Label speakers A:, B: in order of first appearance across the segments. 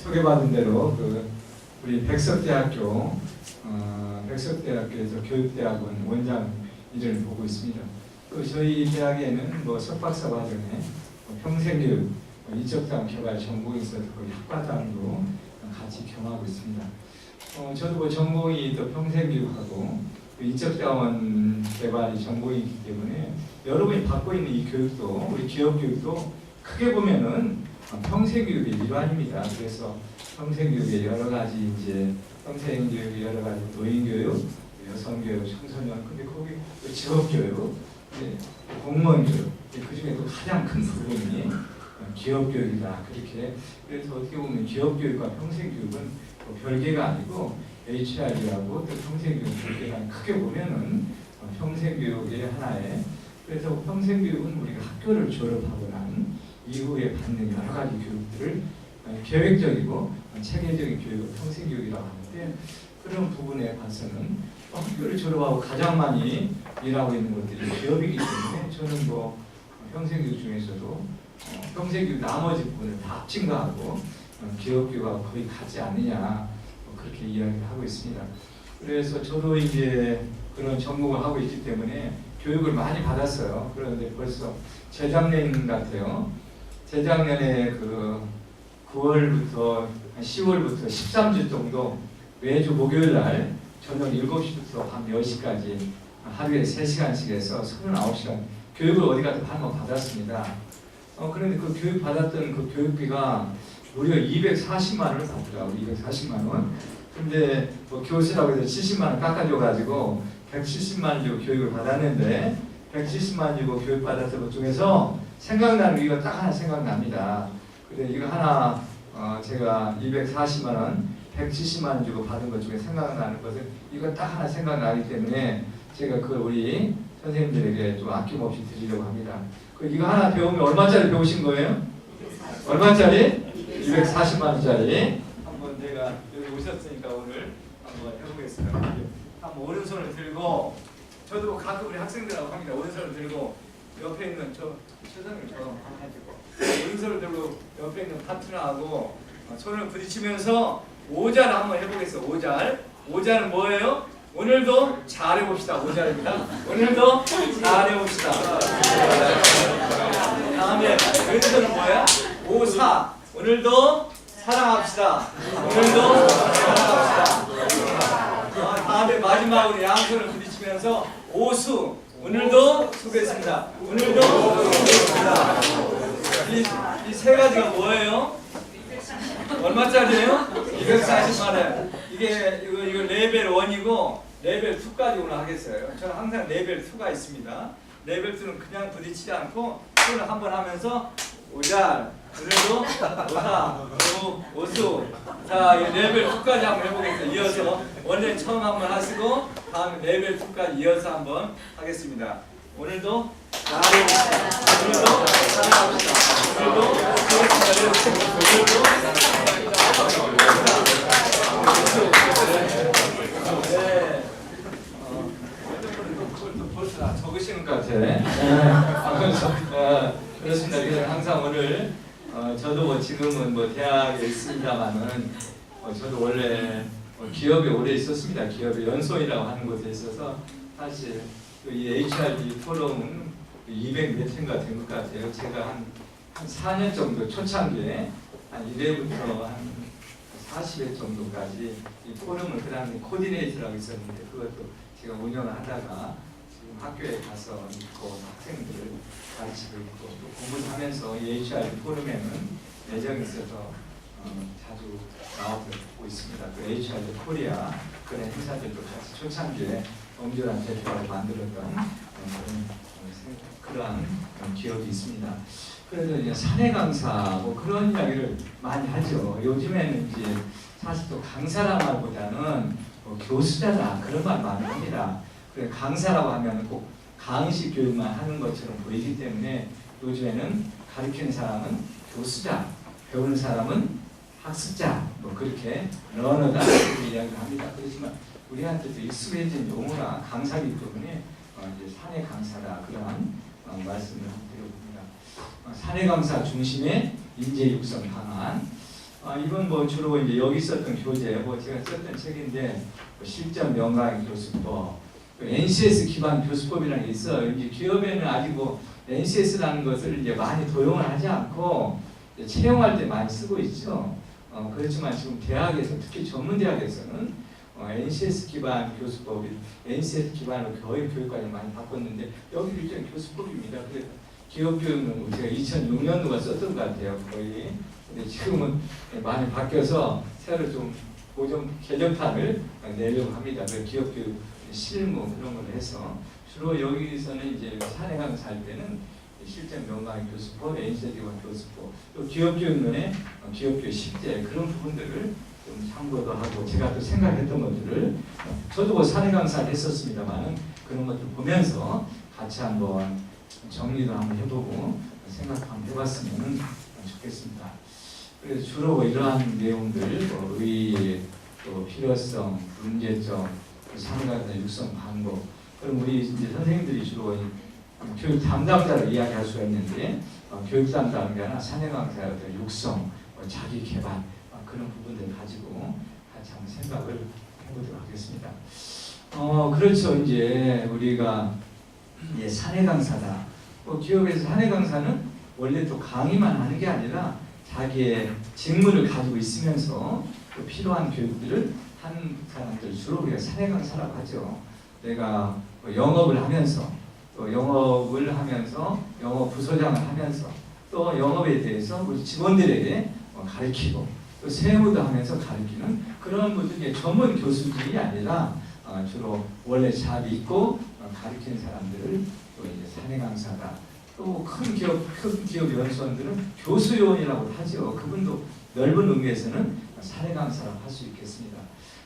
A: 소개받은 대로 우리 백석대학교에서 교육대학원 원장 일을 보고 있습니다. 또 저희 대학에는 석박사 과정에 평생교육, 인적자원 개발 전공이 있어서 거의 학과장도 같이 겸하고 있습니다. 저도 전공이 또 평생교육하고 인적자원 개발이 전공이기 때문에 여러분이 받고 있는 이 교육도 우리 기업교육도 크게 보면은 평생교육의 일환입니다. 그래서 평생교육의 여러 가지 평생교육의 여러 가지 노인교육, 여성교육, 청소년, 근데 거기 직업교육, 공무원교육, 그 중에 또 가장 큰 부분이 기업교육이다. 그래서 어떻게 보면 기업교육과 평생교육은 별개가 아니고 HR이라고 또 평생교육 별개가 크게 보면은 평생교육의 하나에 그래서 평생교육은 우리가 학교를 졸업하고 난 이후에 받는 여러 가지 교육들을 계획적이고 체계적인 교육을 평생교육이라고 하는데 그런 부분에 봐서는 학교를 졸업하고 가장 많이 일하고 있는 것들이 기업이기 때문에 저는 평생교육 중에서도 평생교육 나머지 부분을 다 합친 거하고 기업교육하고 거의 같지 않느냐 그렇게 이야기를 하고 있습니다. 그래서 저도 이제 그런 전공을 하고 있기 때문에 교육을 많이 받았어요. 그런데 벌써 재작년 같아요. 재작년에 9월부터 10월부터 13주 정도 매주 목요일날 저녁 7시부터 밤 10시까지 하루에 3시간씩 해서 39시간 교육을 어디 가서 한번 받았습니다. 그런데 그 교육 받았던 그 교육비가 무려 240만 원을 받더라고요. 240만 원. 근데 교수라고 해서 70만 원 깎아줘가지고 170만 원 주고 교육을 받았는데 170만 원 주고 교육 받았던 것 중에서 생각나는 게 이거 딱 하나 생각납니다. 그래 이거 하나 제가 240만 원, 170만 원 주고 받은 것 중에 생각나는 것은 이거 딱 하나 생각나기 때문에 제가 그걸 우리 선생님들에게 좀 아낌없이 드리려고 합니다. 이거 하나 배우면 얼마짜리 배우신 거예요? 얼마짜리? 240만 원짜리. 한번 제가 여기 오셨으니까 오늘 한번 해보겠습니다. 한번 오른손을 들고 저도 가끔 우리 학생들하고 합니다. 오른손을 들고 옆에 있는 최선을 해주고 오른손을 들고 옆에 있는 파트너하고 손을 부딪히면서 오잘 한번 해보겠어요. 오잘은 뭐예요? 오늘도 잘해봅시다. 오잘입니다. 오늘도 잘해봅시다. 다음에 왼손은 뭐야? 오사. 오늘도 사랑합시다. 오늘도 사랑합시다. 다음에 마지막으로 양손을 부딪히면서 오수. 오늘도 수고했습니다. 오늘도 수고했습니다. 이 세 가지가 뭐예요? 얼마짜리예요? 240만 원. 이거 레벨 1이고 레벨 2까지 오늘 하겠어요. 저는 항상 레벨 2가 있습니다. 레벨 2는 그냥 부딪히지 않고 손을 한번 하면서 오잘, 오늘도 오사, 오수. 자, 레벨 2까지 한번 해보겠습니다. 이어서 원래 처음 한번 하시고 다음에 레벨 2까지 이어서 한번 하겠습니다. 오늘도 잘해봅시다. 오늘도 사랑합시다. 오늘도 벌써 적으시는 것 같아. 그렇습니다. 그래서 항상 오늘 저도 지금은 대학에 있습니다만은 저도 원래 기업에 오래 있었습니다. 기업에 연소이라고 하는 곳에 있어서 사실 이 HRD 포럼은 200몇 회인가 된 것 같아요. 제가 한 4년 정도 초창기에 한 1회부터 한 40회 정도까지 이 포럼을 그 다음에 코디네이터라고 있었는데 그것도 제가 운영을 하다가 지금 학교에 가서 있고 학생들을 가르치고 있고 또 공부를 하면서 이 HRD 포럼에는 애정이 있어서 자주 나와서 보고 있습니다. 그 HRD 코리아 그런 행사들도 같이 초창기에 엄결한 대표를 만들었던 그러한 기억이 있습니다. 그래서 이제 사내 강사 그런 이야기를 많이 하죠. 요즘에는 이제 사실 또 강사란 말보다는 교수자다 그런 말 많이 합니다. 그래 강사라고 하면 꼭 강의식 교육만 하는 것처럼 보이기 때문에 요즘에는 가르치는 사람은 교수자, 배우는 사람은 학습자 그렇게 러너다 이렇게 이야기를 합니다. 그렇지만 우리한테도 익숙해진 용어가 강사이기 때문에 이제 사내 강사다 그러한 말씀을 드려봅니다. 사내 강사 중심의 인재 육성 방안 이건 뭐 주로 이제 여기 썼던 교재, 뭐 제가 썼던 책인데 실전 명강 교수법, NCS 기반 교수법이라는 게 있어요. 이제 기업에는 아직 뭐 NCS라는 것을 이제 많이 도용을 하지 않고 채용할 때 많이 쓰고 있죠. 그렇지만 지금 대학에서 특히 전문 대학에서는 NCS 기반 교수법이 NCS 기반으로 교육과정을 많이 바꿨는데 여기 일종의 교수법입니다. 그래서 기업교육은 제가 2006년도가 썼던 것 같아요. 거의. 근데 지금은 많이 바뀌어서 새로 좀 고정 개정판을 내려고 합니다. 그 기업교육 실무 그런 걸 해서 주로 여기서는 이제 사내 강사할 때는 실전 명강 교수법, NCS 기반 교수법, 또 기업교육론의 기업교육 실제 그런 부분들을 좀 참고도 하고 제가 또 생각했던 것들을 저도 뭐 사내 강사를 했었습니다만 그런 것들 보면서 같이 한번 정리도 한번 해보고 생각 한번 해봤으면 좋겠습니다. 그래서 주로 이러한 내용들, 의의, 또 필요성, 문제점, 사내강사 육성 방법. 그럼 우리 이제 선생님들이 주로 교육 담당자로 이야기할 수가 있는데 교육 담당이 아니라 사내 강사의 어떤 육성, 자기 개발 그런 부분들 가지고 같이 한번 생각을 해보도록 하겠습니다. 그렇죠. 이제 우리가 사내 강사다. 기업에서 사내 강사는 원래 또 강의만 하는 게 아니라 자기의 직무를 가지고 있으면서 또 필요한 교육들을 하는 사람들 주로 우리가 사내 강사라고 하죠. 내가 영업을 하면서 또 영업을 하면서 영업 부서장을 하면서 또 영업에 대해서 우리 직원들에게 가르치고 또 세무도 하면서 가르치는 그런 분들이 전문 교수들이 아니라 주로 원래 잘 있고 가르치는 사람들을 또 이제 사내 강사다. 또 큰 기업 연수원들은 교수요원이라고 하죠. 그분도 넓은 의미에서는 사내 강사라고 할 수 있겠습니다.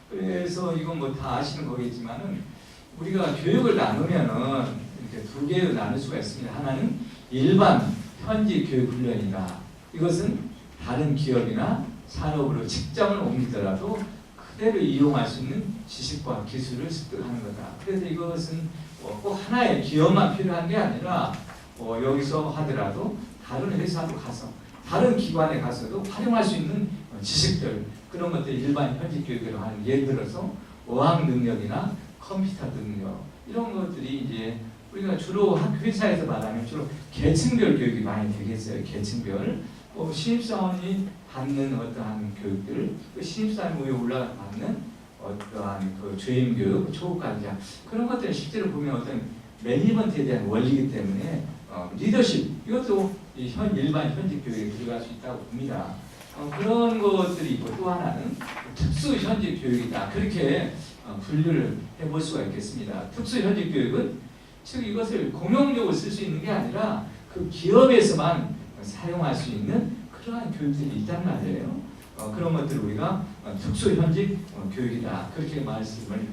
A: 그래서 이건 뭐 다 아시는 거겠지만은 우리가 교육을 나누면은 이렇게 두 개로 나눌 수가 있습니다. 하나는 일반 현지 교육 훈련이다. 이것은 다른 기업이나 산업으로 직장을 옮기더라도 그대로 이용할 수 있는 지식과 기술을 습득하는 거다. 그래서 이것은 꼭 하나의 기업만 필요한 게 아니라 여기서 하더라도 다른 회사로 가서 다른 기관에 가서도 활용할 수 있는 지식들 그런 것들 일반 현지 교육으로 하는 예를 들어서 어학 능력이나 컴퓨터 능력 이런 것들이 이제 우리가 주로 회사에서 말하면 주로 계층별 교육이 많이 되겠어요. 계층별 신입사원이 받는 어떠한 교육들 신입사원 위에 올라가 받는 어떠한 그 주임 교육, 초급관자 그런 것들은 실제로 보면 어떤 매니지먼트에 대한 원리이기 때문에 리더십 이것도 일반 현직 교육에 들어갈 수 있다고 봅니다. 그런 것들이 있고 또 하나는 특수 현직 교육이다. 그렇게 분류를 해볼 수가 있겠습니다. 특수 현직 교육은 즉 이것을 공용적으로 쓸 수 있는 게 아니라 그 기업에서만 사용할 수 있는 그러한 교육들이 있단 말이에요. 그런 것들을 우리가 특수 현직 교육이다. 그렇게 말씀을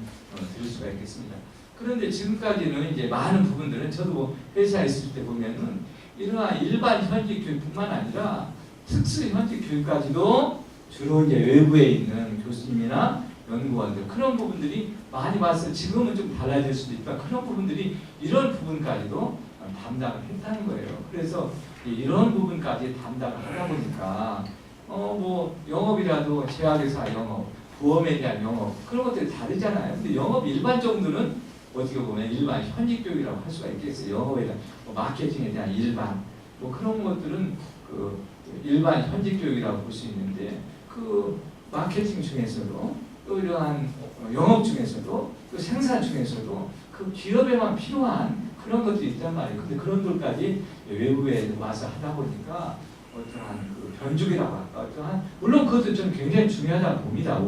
A: 드릴 수가 있겠습니다. 그런데 지금까지는 이제 많은 부분들은 저도 뭐 회사에 있을 때 보면은 이러한 일반 현직 교육뿐만 아니라 특수 현직 교육까지도 주로 이제 외부에 있는 교수님이나 연구원들 그런 부분들이 많이 봐서 지금은 좀 달라질 수도 있다. 그런 부분들이 이런 부분까지도 담당을 했다는 거예요. 그래서 이런 부분까지 담당을 하다 보니까 뭐 영업이라도 제약회사 영업, 보험에 대한 영업 그런 것들이 다르잖아요. 근데 영업 일반 정도는 어떻게 보면 일반 현직 교육이라고 할 수가 있겠어요. 영업에 대한 마케팅에 대한 일반 뭐 그런 것들은 그 일반 현직 교육이라고 볼 수 있는데 그 마케팅 중에서도 또 이러한 영업 중에서도 또 생산 중에서도 그 기업에만 필요한 그런 것들이 있단 말이에요. 근데 그런 것까지 외부에 와서 하다 보니까 어떠한 그 변죽이라고 할까 어떠한 물론 그것도 좀 굉장히 중요하다고 봅니다.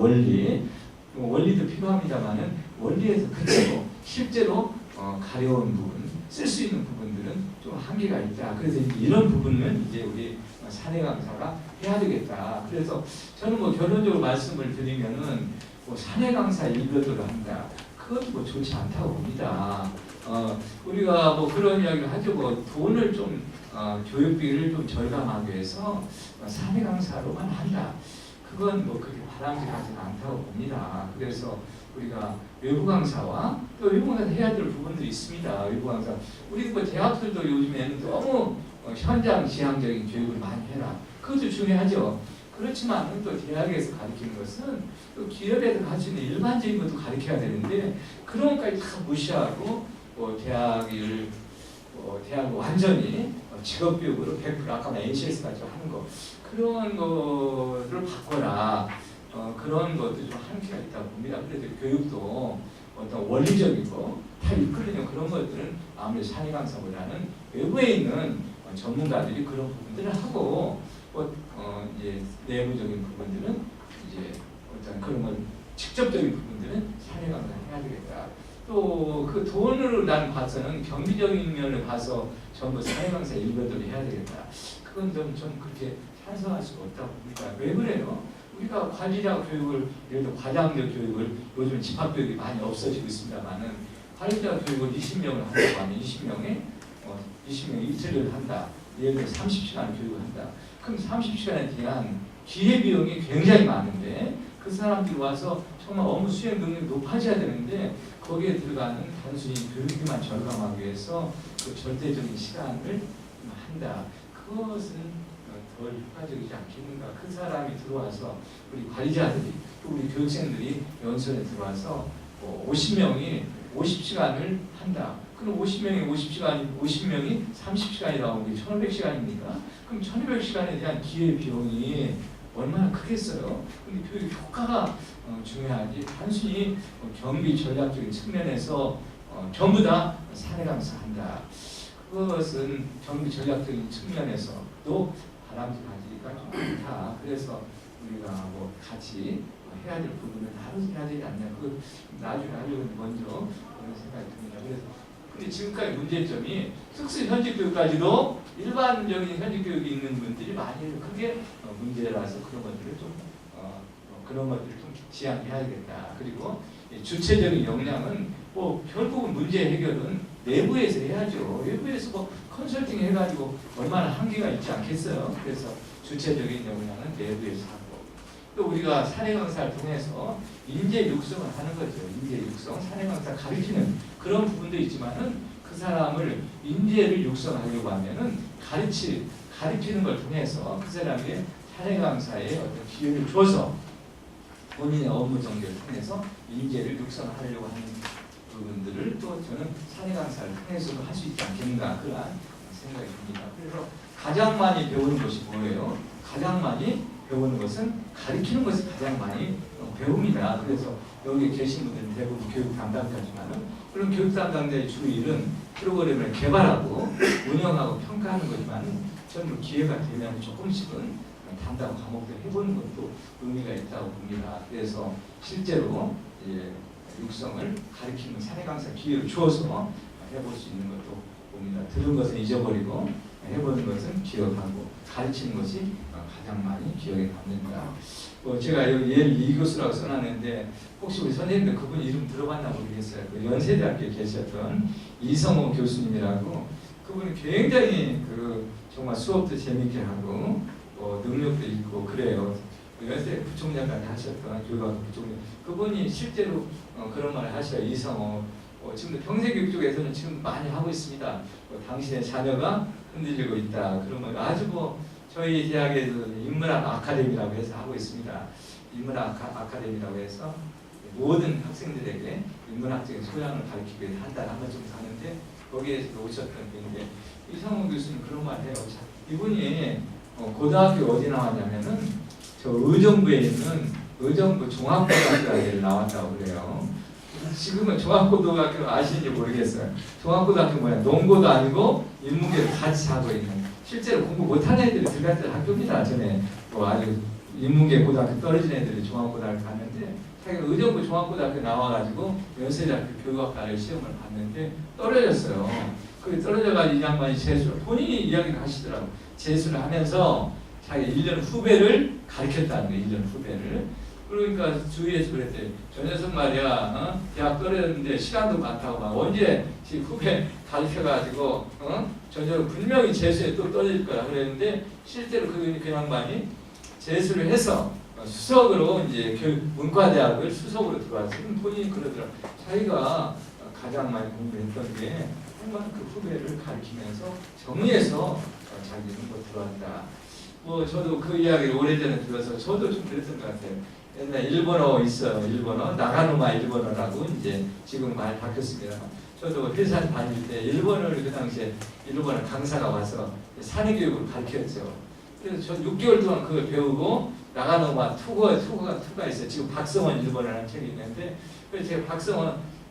A: 원리도 필요합니다만은 원리에서 그대로 실제로 가려운 부분 쓸 수 있는 부분들은 좀 한계가 있다. 그래서 이런 부분은 이제 우리 사내 강사가 해야 되겠다. 그래서 저는 뭐 결론적으로 말씀을 드리면은 뭐 사내 강사 일별도로 한다. 그것도 뭐 좋지 않다고 봅니다. 우리가 뭐 그런 이야기를 하죠. 뭐 돈을 좀 교육비를 좀 절감하기 위해서 사내 강사로만 한다. 그건 뭐 그렇게 바람직하지는 않다고 봅니다. 그래서 우리가 외부 강사와 또 외부 강사 해야 될 부분들이 있습니다. 외부 강사 우리 뭐 대학들도 요즘에는 너무 현장 지향적인 교육을 많이 해라. 그것도 중요하죠. 그렇지만 또 대학에서 가르치는 것은 또 기업에서 가르치는 일반적인 것도 가르쳐야 되는데 그런 것까지 다 무시하고 대학을 완전히 직업교육으로 100% 아까 NCS까지 하는 거 그런 거를 바꿔라. 그런 것도 좀 한계가 있다고 봅니다. 그래도 교육도 어떤 원리적이고 다 이끌리는 그런 것들은 아무래도 사내 강사보다는 외부에 있는 전문가들이 그런 부분들을 하고 이제 내부적인 부분들은 이제 어떤 그런 걸 직접적인 부분들은 사내 강사를 해야 되겠다. 또 그 돈으로 난 봐서는 경비적인 면을 봐서 전부 사내 강사 일반적으로 해야 되겠다. 그건 좀 그렇게 찬성할 수가 없다고 봅니다. 왜 그래요? 우리가 관리자 교육을 예를 들어 과장교 교육을 요즘 집합 교육이 많이 없어지고 있습니다만은 관리자 교육을 20명을 한다고 하면 20명이 이틀을 한다. 예를 들어 30시간 교육을 한다. 그럼 30시간에 대한 기회비용이 굉장히 많은데 그 사람들이 와서 정말 업무 수행 능력이 높아져야 되는데 거기에 들어가는 단순히 교육비만 절감하기 위해서 그 절대적인 시간을 한다. 그것은 덜 효과적이지 않겠는가. 그 사람이 들어와서 우리 관리자들이 또 우리 교육생들이 연수원에 들어와서 50명이 50시간을 한다. 그럼 50명이 30시간이 나오는 게 1500시간입니까? 그럼 1500시간에 대한 기회비용이 얼마나 크겠어요? 근데 교육 효과가 중요하지 단순히 경비 전략적인 측면에서 전부 다 사내 강사한다. 그것은 경비 전략적인 측면에서도 바람직하지가 좀 않다. 그래서 우리가 뭐 같이 해야 될 부분은 하루 해야 되지 않냐. 그 나중에 하려고 먼저 그런 생각이 듭니다. 그래서 근데 지금까지 문제점이 특수 현직 교육까지도 일반적인 현직 교육이 있는 분들이 많이 크게 문제라서 그런 것들을 좀 지양해야겠다. 그리고 주체적인 역량은 뭐 결국은 문제 해결은 내부에서 해야죠. 외부에서 뭐 컨설팅 해가지고 얼마나 한계가 있지 않겠어요. 그래서 주체적인 역량은 내부에서 하고 또 우리가 사내 강사를 통해서 인재 육성을 하는 거죠. 인재 육성, 사내 강사 가르치는 그런 부분도 있지만은 그 사람을 인재를 육성하려고 하면은 가르치는 걸 통해서 그 사람의 사내 강사의 어떤 기회를 줘서 본인의 업무 정도를 통해서 인재를 육성하려고 하는 부분들을 또 저는 사내 강사를 통해서도 할 수 있지 않겠는가 그런 생각이 듭니다. 그래서 가장 많이 배우는 것이 뭐예요? 가장 많이 배우는 것은 가르치는 것을 가장 많이 배웁니다. 그래서 여기 계신 분들은 대부분 교육 담당자지만은 그런 교육 담당자의 주 일은 프로그램을 개발하고 운영하고 평가하는 거지만은 전부 기회가 되면 조금씩은 담당 과목들 해보는 것도 의미가 있다고 봅니다. 그래서 실제로 육성을 가르치는 사내 강사 기회를 주어서 해볼 수 있는 것도 봅니다. 들은 것은 잊어버리고 해보는 것은 기억하고 가르치는 것이 가장 많이 기억에 남는다. 제가 여기 예를 이교수라고 써놨는데 혹시 우리 선생님들 그분 이름 들어봤나 모르겠어요. 그 연세대학교에 계셨던 이성호 교수님이라고 그분이 굉장히 정말 수업도 재밌게 하고 능력도 있고 그래요. 연세 부총장까지 하셨던 교육학부 부총장 그분이 실제로 그런 말을 하셔요. 이성호 지금 평생교육 쪽에서는 지금 많이 하고 있습니다. 당신의 자녀가 흔들리고 있다. 그러면 아주 저희 대학에서 인문학 아카데미라고 해서 하고 있습니다. 인문학 아카데미라고 해서 모든 학생들에게 인문학적인 소양을 가르치기 위해 한 달에 한 번 정도 하는데 거기에서 오셨던 분인데 이성호 교수님 그런 말 해요. 이분이 고등학교 어디 나왔냐면은 저 의정부에 있는 의정부 종합고등학교에 나왔다고 그래요. 지금은 종합고등학교 아시는지 모르겠어요. 종합고등학교 뭐야? 농고도 아니고 인문계를 같이 하고 있는 실제로 공부 못하는 애들이 들어갔던 학교입니다. 전에 아주 인문계 고등학교 떨어진 애들이 종합고등학교 갔는데 자기가 의정부 종합고등학교 나와가지고 연세대학교 교육학과를 시험을 봤는데 떨어졌어요. 그 떨어져가지고 이 양반이 본인이 이야기를 하시더라고. 재수를 하면서 자기 1년 후배를 가르쳤다는 거예요. 1년 후배를. 그러니까 주위에서 그랬대. 저 녀석 말이야, 대학 떨어졌는데 시간도 많다고 막 언제 지금 후배 가르쳐가지고, 저 녀석 분명히 재수에 또 떨어질 거라 그랬는데 실제로 그 양반이 재수를 해서 수석으로 이제 문과대학을 수석으로 들어왔어요. 본인이 그러더라고. 자기가 가장 많이 공부했던 게 정말 그 후배를 가르치면서 정리해서 자기는 들어왔다. 뭐 저도 그 이야기를 오래전에 들어서 저도 좀 그랬던 것 같아요. 옛날 일본어 있어요. 일본어 나가노마 일본어라고 이제 지금 많이 바뀌었습니다. 저도 회사 다닐 때 일본어를 그 당시에 일본어 강사가 와서 사내교육을 가르쳤죠. 그래서 저 6개월 동안 그걸 배우고 나가노마 투가 있어요. 지금 박성원 일본어라는 책이 있는데 그래서 제가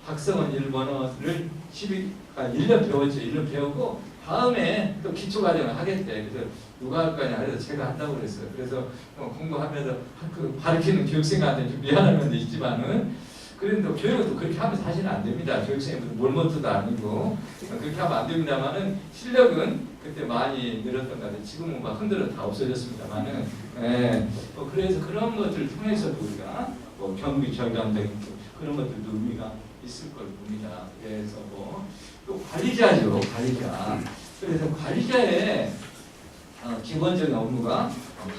A: 박성원 일본어를 1년 배웠죠. 1년 배우고 다음에 또 기초과정을 하겠대. 그래서 누가 할 거냐 그래서 제가 한다고 그랬어요. 그래서 공부하면서 그 가르치는 교육생한테 좀 미안한 면도 있지만은 그런데 교육은 또 그렇게 하면 사실은 안 됩니다. 교육생이 몰모트도 아니고 그렇게 하면 안 됩니다만은 실력은 그때 많이 늘었던 것 같아요. 지금은 막 흔들어 다 없어졌습니다만은 그래서 그런 것들을 통해서도 우리가 경비 절감 등 그런 것들도 의미가 있을 걸 봅니다. 그래서 또 관리자죠, 관리자. 그래서 관리자의 기본적인 업무가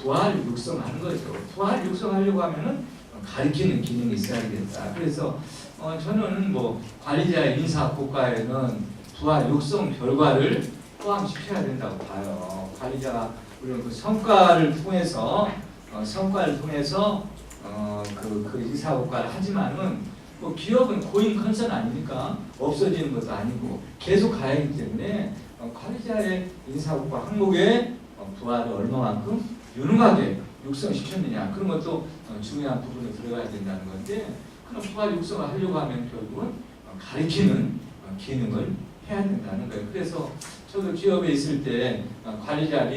A: 부하를 육성하는 거죠. 부하를 육성하려고 하면은 가르치는 기능이 있어야 되겠다. 그래서 저는 관리자의 인사 국가에는 부하 육성 결과를 포함시켜야 된다고 봐요. 관리자가 우리는 그 성과를 통해서 그 인사 국가를 하지만은 기업은 고인 컨선 아닙니까? 없어지는 것도 아니고 계속 가야 하기 때문에 관리자의 인사국가 항목에 부하를 얼마만큼 유능하게 육성시켰느냐 그런 것도 중요한 부분에 들어가야 된다는 건데 그런 부하 육성을 하려고 하면 결국은 가르치는 기능을 해야 된다는 거예요. 그래서 저도 기업에 있을 때 관리자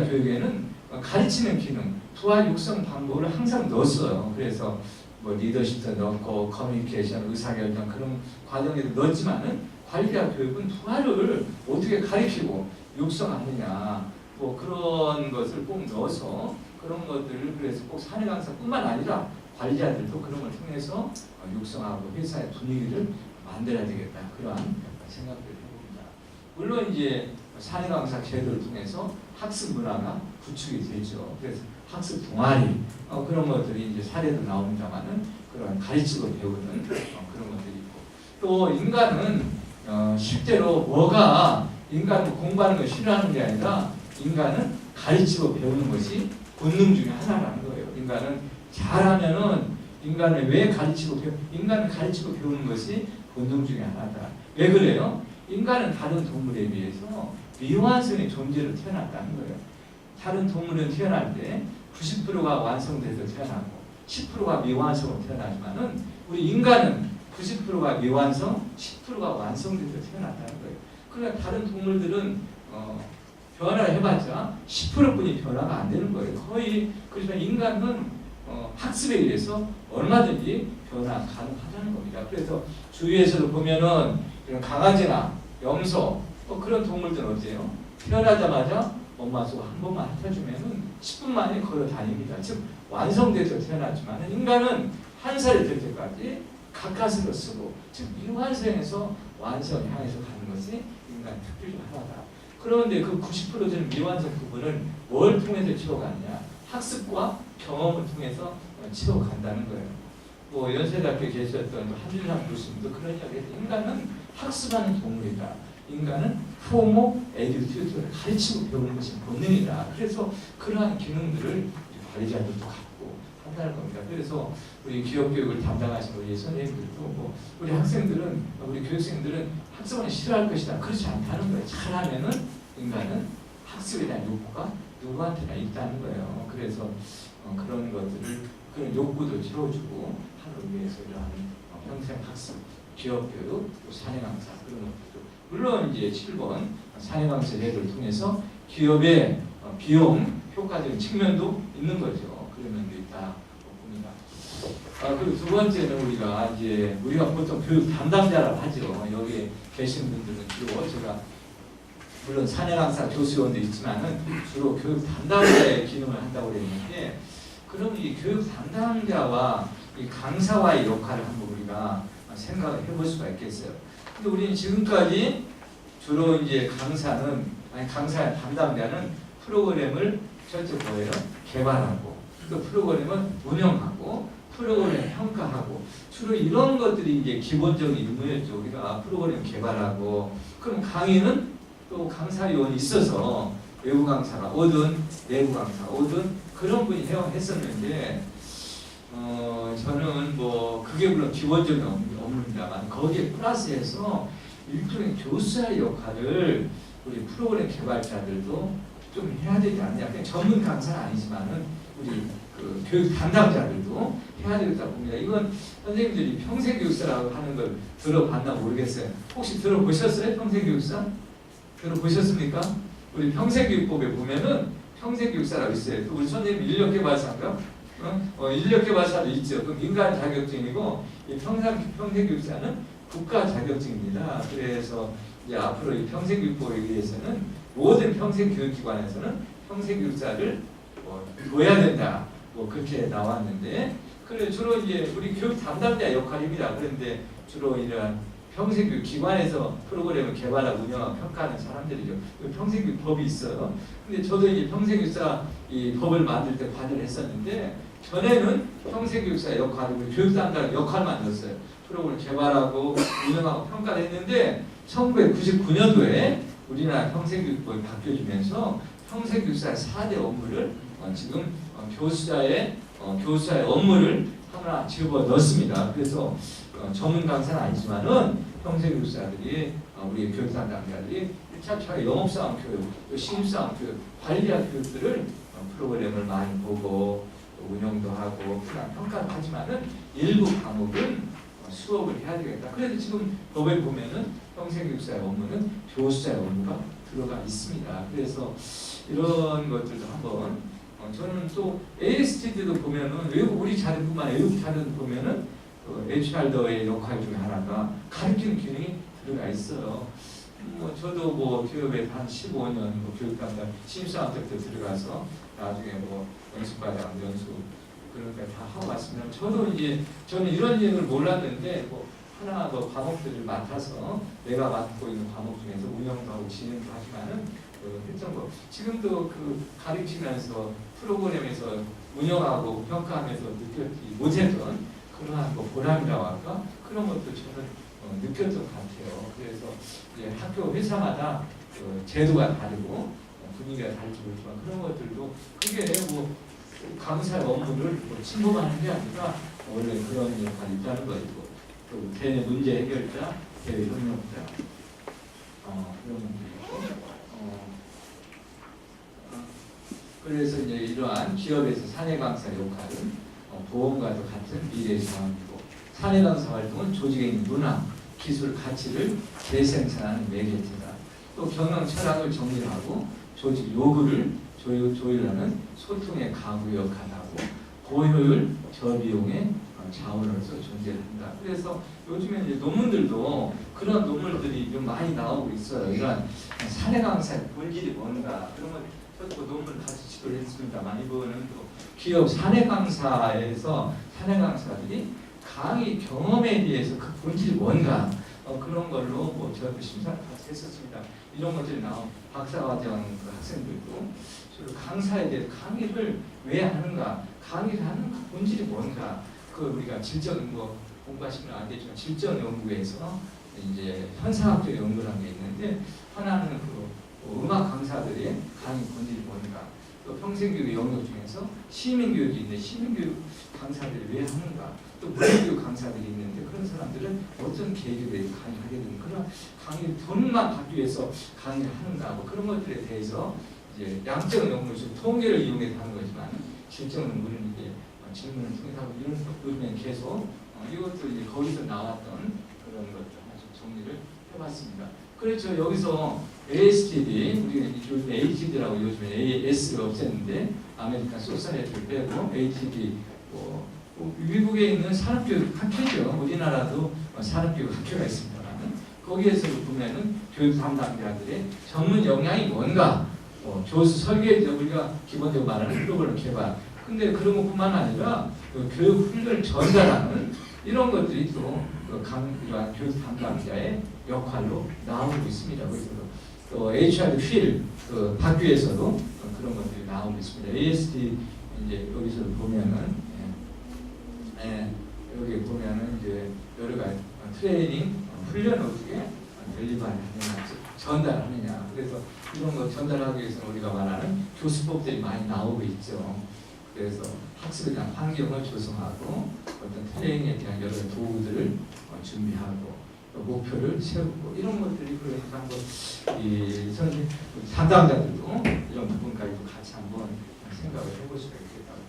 A: 교육에는 가르치는 기능, 부하 육성 방법을 항상 넣었어요. 그래서 리더십도 넣고 커뮤니케이션, 의사결정 그런 과정에도 넣었지만은 관리자 교육은 부하를 어떻게 가르치고 육성하느냐 그런 것을 꼭 넣어서 그런 것들을 그래서 꼭 사내 강사뿐만 아니라 관리자들도 그런 걸 통해서 육성하고 회사의 분위기를 만들어야 되겠다 그러한 생각들을 해봅니다. 물론 이제 사내 강사 제도를 통해서 학습 문화가 구축이 되죠. 그래서 학습 동아리 그런 것들이 이제 사례도 나옵니다만은 그런 가르치고 배우는 그런 것들이 있고 또 인간은 실제로 인간은 공부하는 걸 싫어하는 게 아니라 인간은 가르치고 배우는 것이 본능 중에 하나라는 거예요. 인간은 잘하면은 인간은 인간은 가르치고 배우는 것이 본능 중에 하나다. 왜 그래요? 인간은 다른 동물에 비해서 미완성의 존재로 태어났다는 거예요. 다른 동물은 태어날 때 90%가 완성돼서 태어나고 10%가 미완성으로 태어나지만은 우리 인간은 90%가 미완성, 10%가 완성돼서 태어났다는 거예요. 그러니까 다른 동물들은 변화를 해봤자 10%뿐이 변화가 안 되는 거예요. 거의 그래서 인간은 학습에 의해서 얼마든지 변화 가능하다는 겁니다. 그래서 주위에서도 보면은 이런 강아지나 염소 그런 동물들은 어때요? 태어나자마자 엄마 속 한 번만 핥아주면은 10분 만에 걸어 다닙니다. 즉 완성돼서 태어났지만 인간은 한 살이 될 때까지 가까스로 쓰고 즉 미완성에서 완성 향해서 가는 것이 인간 특질 중 하나다. 그런데 그 90% 되는 미완성 부분을 뭘 통해서 치러가느냐? 학습과 경험을 통해서 치러간다는 거예요. 연세대학교에 계셨던 한준상 교수님도 그런 이야기에서 인간은 학습하는 동물이다. 인간은 호모 에듀튜트를 가르치고 배우는 것이 본능이다. 그래서 그러한 기능들을 관리자들도 갖고 한다는 겁니다. 그래서 우리 기업교육을 담당하시는 우리 선생님들도 우리 학생들은 우리 교육생들은 학습을 싫어할 것이다. 그렇지 않다는 거예요. 잘하면은 인간은 학습에 대한 욕구가 누구한테나 있다는 거예요. 그래서 그런 것들을 그런 욕구도 채워주고 하기 위해서 이러한 평생 학습, 기업교육, 사내강사 그런 것들도 물론 이제 7번 사내강사 제도를 통해서 기업의 비용 효과적인 측면도 있는 거죠. 그런 면도 있다 봅니다. 그리고 두 번째는 우리가 보통 교육 담당자라고 하죠. 여기 계신 분들은 주로 제가 물론 사내강사 교수원도 있지만은 주로 교육 담당자의 기능을 한다고 그랬는데 그럼 이 교육 담당자와 이 강사와의 역할을 한번 우리가 생각을 해볼 수가 있겠어요. 근데 우리는 지금까지 주로 이제 강사의 담당자는 프로그램을 첫째 뭐예요? 개발하고 또 프로그램을 운영하고 프로그램 평가하고 주로 이런 것들이 이제 기본적인 임무였죠. 우리가 프로그램 개발하고 그럼 강의는 또 강사위원이 있어서 외부 강사가 오든 내부 강사가 오든 그런 분이 했었는데 저는 뭐 그게 물론 기본적인 업무입니다만 거기에 플러스해서 일종의 교수의 역할을 우리 프로그램 개발자들도 좀 해야 되지 않냐. 그냥 전문 강사는 아니지만은 우리 그 교육 담당자들도 해야 되겠다 봅니다. 이건 선생님들이 평생교육사라고 하는 걸 들어봤나 모르겠어요. 혹시 들어보셨어요? 평생교육사? 들어보셨습니까? 우리 평생교육법에 보면은 평생교육사라고 있어요. 또 우리 선생님 인력개발사인가? 인력개발사도 있죠. 그 민간 자격증이고 이 평생교육사는 국가 자격증입니다. 그래서 이제 앞으로 이 평생교육법에 의해서는 모든 평생교육기관에서는 평생교육사를 둬야 된다. 뭐 그렇게 나왔는데, 그래 주로 이제 우리 교육 담당자 역할입니다. 그런데 주로 이런 평생교육 기관에서 프로그램을 개발하고 운영하고 평가하는 사람들이죠. 평생교육 법이 있어요. 근데 저도 이제 평생교육사 이 법을 만들 때 과제를 했었는데, 전에는 평생교육사 역할을 교육 담당 역할만 줬어요. 프로그램을 개발하고 운영하고 평가를 했는데 1999년도에 우리나라 평생교육법이 바뀌어지면서 평생교육사의 4대 업무를 지금 교수자의 업무를 하나 집어 넣습니다. 그래서 전문 강사는 아니지만은 평생교육사들이 우리 교육 담당자들이 1차차 영업사원 교육, 신입사원 교육, 관리학 교육들을 프로그램을 많이 보고 운영도 하고 평가를 하지만은 일부 과목은 수업을 해야 되겠다. 그래서 지금 법에 보면은 평생교육사의 업무는 교수자의 업무가 들어가 있습니다. 그래서 이런 것들도 한번 저는 또 ASTD도 보면은 외국 우리 자료뿐만 아니라 외국 자료도 보면은 HR의 역할 중에 하나가 가르치는 기능이 들어가 있어요. 뭐 저도 뭐 교육에 한 15년 뭐 교육 담당 신입사원 때부터 들어가서 나중에 뭐 연수과장 연수 그런 거 다 하고 왔습니다. 저도 이제 저는 이런 얘기를 몰랐는데 뭐 하나 더 과목들을 맡아서 내가 맡고 있는 과목 중에서 운영도 하고 진행도 하지만은 했던 거 지금도 그 가르치면서 프로그램에서 운영하고 평가하면서 느꼈지 못했던 그러한 뭐 보람이라고 할까 그런 것도 저는 느꼈던 것 같아요. 그래서 이제 학교 회사마다 제도가 다르고 분위기가 다를지 모르지만 그런 것들도 그게 뭐 강사의 업무를 뭐 침범하는 게 아니라 원래 그런 역할이 있다는 거고 또 대내 문제 해결자, 대외 협력자 그런 분들이고 그래서 이제 이러한 기업에서 사내 강사 역할은 보험과도 같은 미래의 상황이고 사내 강사 활동은 조직에 있는 문화, 기술, 가치를 재생산하는 매개체다. 또 경영 철학을 정리하고 조직 요구를 조율하는 소통의 가구 역할하고 고효율 저비용의 자원으로서 존재한다. 그래서 요즘에 이제 논문들도 그런 논문들이 좀 많이 나오고 있어요. 이런 사내 강사의 본질이 뭔가 그런 걸 저도 논문을 같이 지도를 했습니다만 이번은 또 기업 사내 강사에서 사내 강사들이 강의 경험에 대해서 그 본질이 뭔가 그런 걸로 뭐 저도 심사를 같이 했었습니다. 이런 것들이 나온 박사과정 그 학생들도 주로 강사에 대해서 강의를 왜 하는가, 강의를 하는 그 본질이 뭔가, 그 우리가 질적 뭐 공부하시면 알겠지만 질적 연구에서 이제 현상학적 연구라는 게 있는데 하나는 그 음악 강사들의 강의 본질이 뭔가, 또 평생교육 영역 중에서 시민교육이 있는데 시민교육 강사들이 왜 하는가, 또 문화교육 강사들이 있는데 그런 사람들은 어떤 계기로 강의하게 되는 그런 강의 돈만 받기 위해서 강의를 하는가, 뭐 그런 것들에 대해서 이제 양적 연구를 통계를 이용해서 하는 거지만 질적 연구는 이제 질문을 통해서 하고 이런 요즘에 계속 이것도 이제 거기서 나왔던 그런 것들 아주 정리를 해봤습니다. 그렇죠. 여기서 ASTD, 우리 요즘 ATD라고 요즘에 AS를 없앴는데 아메리칸 소셜네트를 빼고 ATD 미국에 있는 산업교육 학회죠. 우리나라도 산업교육 학회가 있습니다만 거기에서도 보면은 교육 담당자들의 전문 역량이 뭔가, 교수 설계자 우리가 기본적으로 말하는 프로그램 개발. 근데 그런 것뿐만 아니라 교육 훈련을 전달하는 이런 것들이 또 이러한 교육 담당자의 역할로 나오고 있습니다. 그래서 또 HR 필 학교에서도 그런 것들이 나오고 있습니다. AST 이제 여기서 보면은 여기 보면은 이제 여러 가지 트레이닝 훈련 어떻게 델리버리 하는 전달하느냐. 그래서 이런 거 전달하기 위해서는 우리가 말하는 교수법들이 많이 나오고 있죠. 그래서 학습에 대한 환경을 조성하고 어떤 트레이닝에 대한 여러 도구들을 준비하고 목표를 세우고 이런 것들이 그러니까 한번 이 선생님 담당자들도 이런 부분까지도 같이 한번 생각을 해볼 수가 있겠다고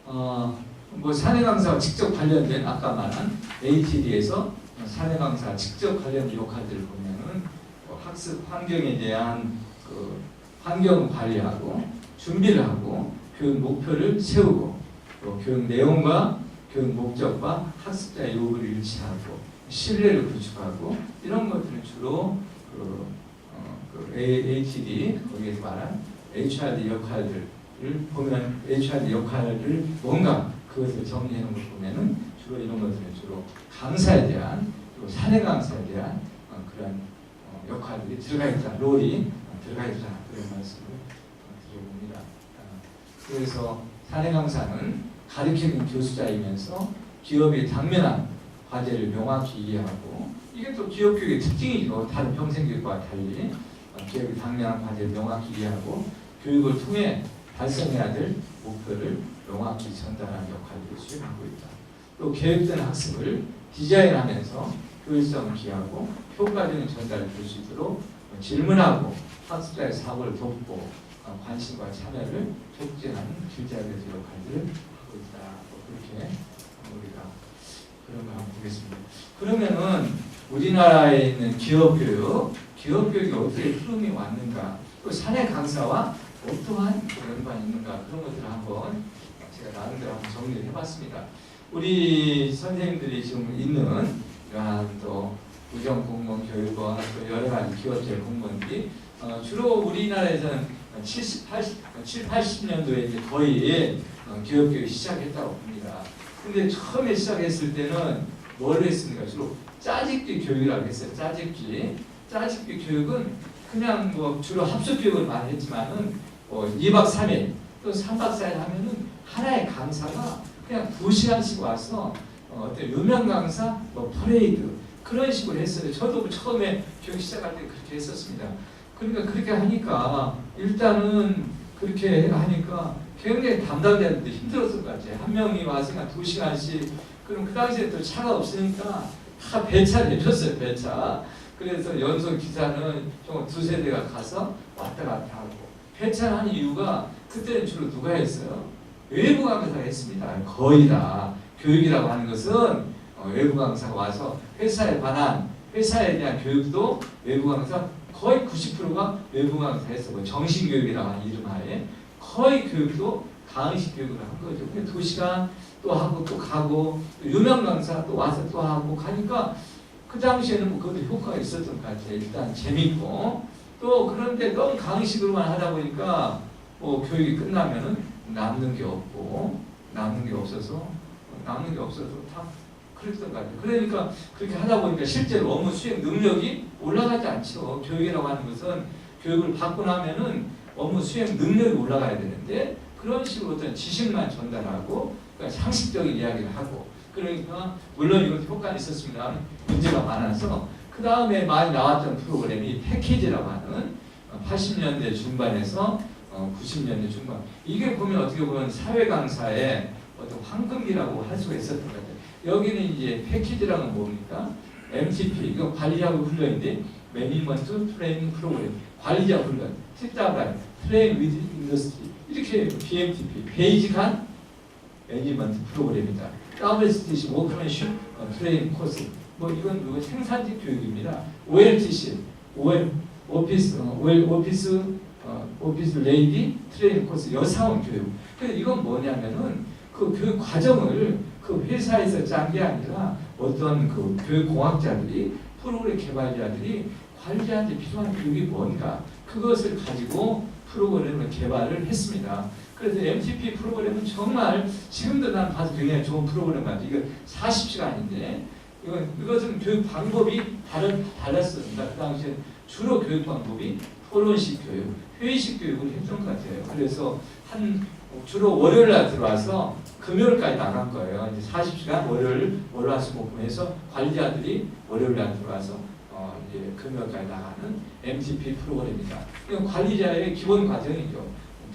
A: 봅니다. 뭐 사내 강사와 직접 관련된 아까 말한 ATD에서 사내 강사 직접 관련 역할들을 보면은 학습 환경에 대한 그 환경 관리하고 준비를 하고 교육 목표를 세우고 또 교육 내용과 교육 목적과 학습자의 요구를 일치하고 신뢰를 구축하고 이런 것들은 주로 HRD 거기에서 말한 HRD 역할들을 보면 HRD 역할을 뭔가 그것을 정리해 놓은 걸 보면은 주로 이런 것들은 주로 강사에 대한 그리고 사내 강사에 대한 그런 역할들이 들어가 있다, 롤이 들어가 있다 그런 말씀을 드려봅니다. 그래서 사내 강사는 가르치는 교수자이면서 기업의 당면한 과제를 명확히 이해하고 이게 또 기업 교육의 특징이죠. 다른 평생교육과 달리 기업의 당면한 과제를 명확히 이해하고 교육을 통해 달성해야 될 목표를 명확히 전달하는 역할을 수행하고 있다. 또 계획된 학습을 디자인하면서 효율성을 기하고 효과적인 전달을 줄 수 있도록 질문하고 학습자의 사고를 돕고 관심과 참여를 촉진하는 길자리의 역할들을 하고 있다. 그렇게 우리가 그런 거 한번 보겠습니다. 그러면은 우리나라에 있는 기업교육이 어떻게 흐름이 왔는가, 또 사내 강사와 어떠한 연관이 있는가 그런 것들을 한번 제가 나름대로 한번 정리를 해봤습니다. 우리 선생님들이 지금 있는 이러한 또 우정공무원 교육원 또 여러 가지 기업체 공무원들이 주로 우리나라에서는 70, 80년도에 이제 거의 기업교육이 시작했다고 봅니다. 근데 처음에 시작했을 때는 뭘 했습니까? 주로 짜집기 교육이라고 했어요. 짜집기 교육은 그냥 뭐 주로 합숙 교육을 많이 했지만은 2박 3일 또 3박 4일 하면은 하나의 강사가 그냥 2시간씩 와서 어떤 유명 강사, 뭐 퍼레이드 그런 식으로 했어요. 저도 처음에 교육 시작할 때 그렇게 했었습니다. 그러니까 그렇게 하니까 일단은 그렇게 하니까 굉장히 담당자들도 힘들었을 것 같아요. 한 명이 와서 그냥 2시간씩 그럼 그 당시에 또 차가 없으니까 다 배차를 해줬어요. 배차. 그래서 연속 기사는 좀 두세 대가 가서 왔다 갔다 하고 배차를 하는 이유가 그때는 주로 누가 했어요? 외부 강사가 했습니다. 거의 다 교육이라고 하는 것은 외부 강사가 와서 회사에 대한 교육도 외부 강사 거의 90%가 외부 강사에서 뭐 정신교육이라고 하는 이름하에 거의 교육도 강의식 교육을 한 거죠. 근데 2시간 또 하고 또 가고 또 유명 강사 또 와서 또 하고 가니까 그 당시에는 뭐 그것도 효과가 있었던 것 같아요. 일단 재밌고 또 그런데 너무 강의식으로만 하다 보니까 뭐 교육이 끝나면은 남는 게 없어서 다 그랬던 것 같아요. 그러니까 그렇게 하다 보니까 실제로 업무 수행 능력이 올라가지 않죠. 교육이라고 하는 것은 교육을 받고 나면은 업무 수행 능력이 올라가야 되는데 그런 식으로 어떤 지식만 전달하고 그러니까 상식적인 이야기를 하고 그러니까 물론 이것도 효과는 있었습니다. 문제가 많아서 그 다음에 많이 나왔던 프로그램이 패키지라고 하는 80년대 중반에서 90년대 중반 이게 보면 어떻게 보면 사회 강사의 어떤 황금기라고 할 수가 있었던 것 같아요. 여기는 이제 패키지라는 뭡니까? MTP 이거 관리자고 훈련인데 매니지먼트 트레이닝 프로그램 관리자 훈련 TWI 트레인 위드 인더스트리 이렇게 BMTP 베이직한 매니지먼트 프로그램이다. WSTC 워크맨십 트레이닝 코스 뭐 이건 생산직 교육입니다. OLTC 오피스 레이디 트레이닝 코스 여사원 교육. 그래서 이건 뭐냐면은 그 교육 과정을 그 회사에서 짠 게 아니라 어떤 그 교육공학자들이 프로그램 개발자들이 관리자한테 필요한 교육이 뭔가 그것을 가지고 프로그램을 개발을 했습니다. 그래서 MTP 프로그램은 정말 지금도 난 봐도 굉장히 좋은 프로그램 같아요. 이거 40시간인데 이것은 교육 방법이 달랐습니다. 그 당시에 주로 교육 방법이 토론식 교육, 회의식 교육을 했던 것 같아요. 그래서 주로 월요일 날 들어와서 금요일까지 나간 거예요. 이제 40시간 월요일, 월화수목금해서 관리자들이 월요일 날 들어와서 이제 금요일까지 나가는 MTP 프로그램입니다. 이건 관리자의 기본 과정이죠.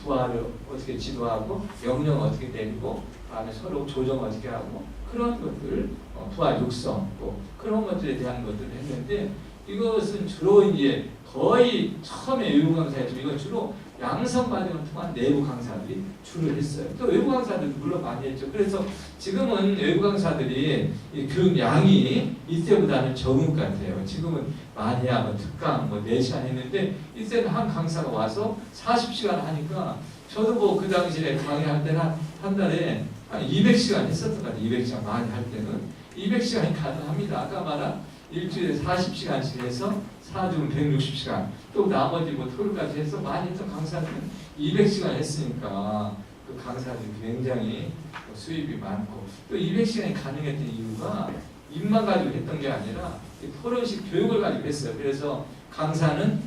A: 부하를 어떻게 지도하고 명령 어떻게 내리고 다음에 서로 조정 어떻게 하고 그런 것들 부하 육성 뭐 그런 것들에 대한 것들을 했는데 이것은 주로 이제 거의 처음에 외부 강사였죠. 이건 주로 양성 과정을 통한 내부 강사들이 주로 했어요. 또 외부 강사들도 물론 많이 했죠. 그래서 지금은 외부 강사들이 이 교육 양이 이때보다는 적은 것 같아요. 지금은 많이 뭐 특강 뭐 4시간 했는데 이때는 한 강사가 와서 40시간 하니까 저도 뭐 그 당시에 강의할 때는 한 달에 한 200시간 했었던 것 같아요. 200시간 많이 할 때는 200시간이 가능합니다. 아까 말한 일주일에 40시간씩 해서 4주면 160시간 또 나머지 뭐 토요일까지 해서 많이 했던 강사들은 200시간 했으니까 그 강사들이 굉장히 수입이 많고 또 200시간이 가능했던 이유가 입만 가지고 했던 게 아니라 토론식 교육을 가지고 했어요. 그래서 강사는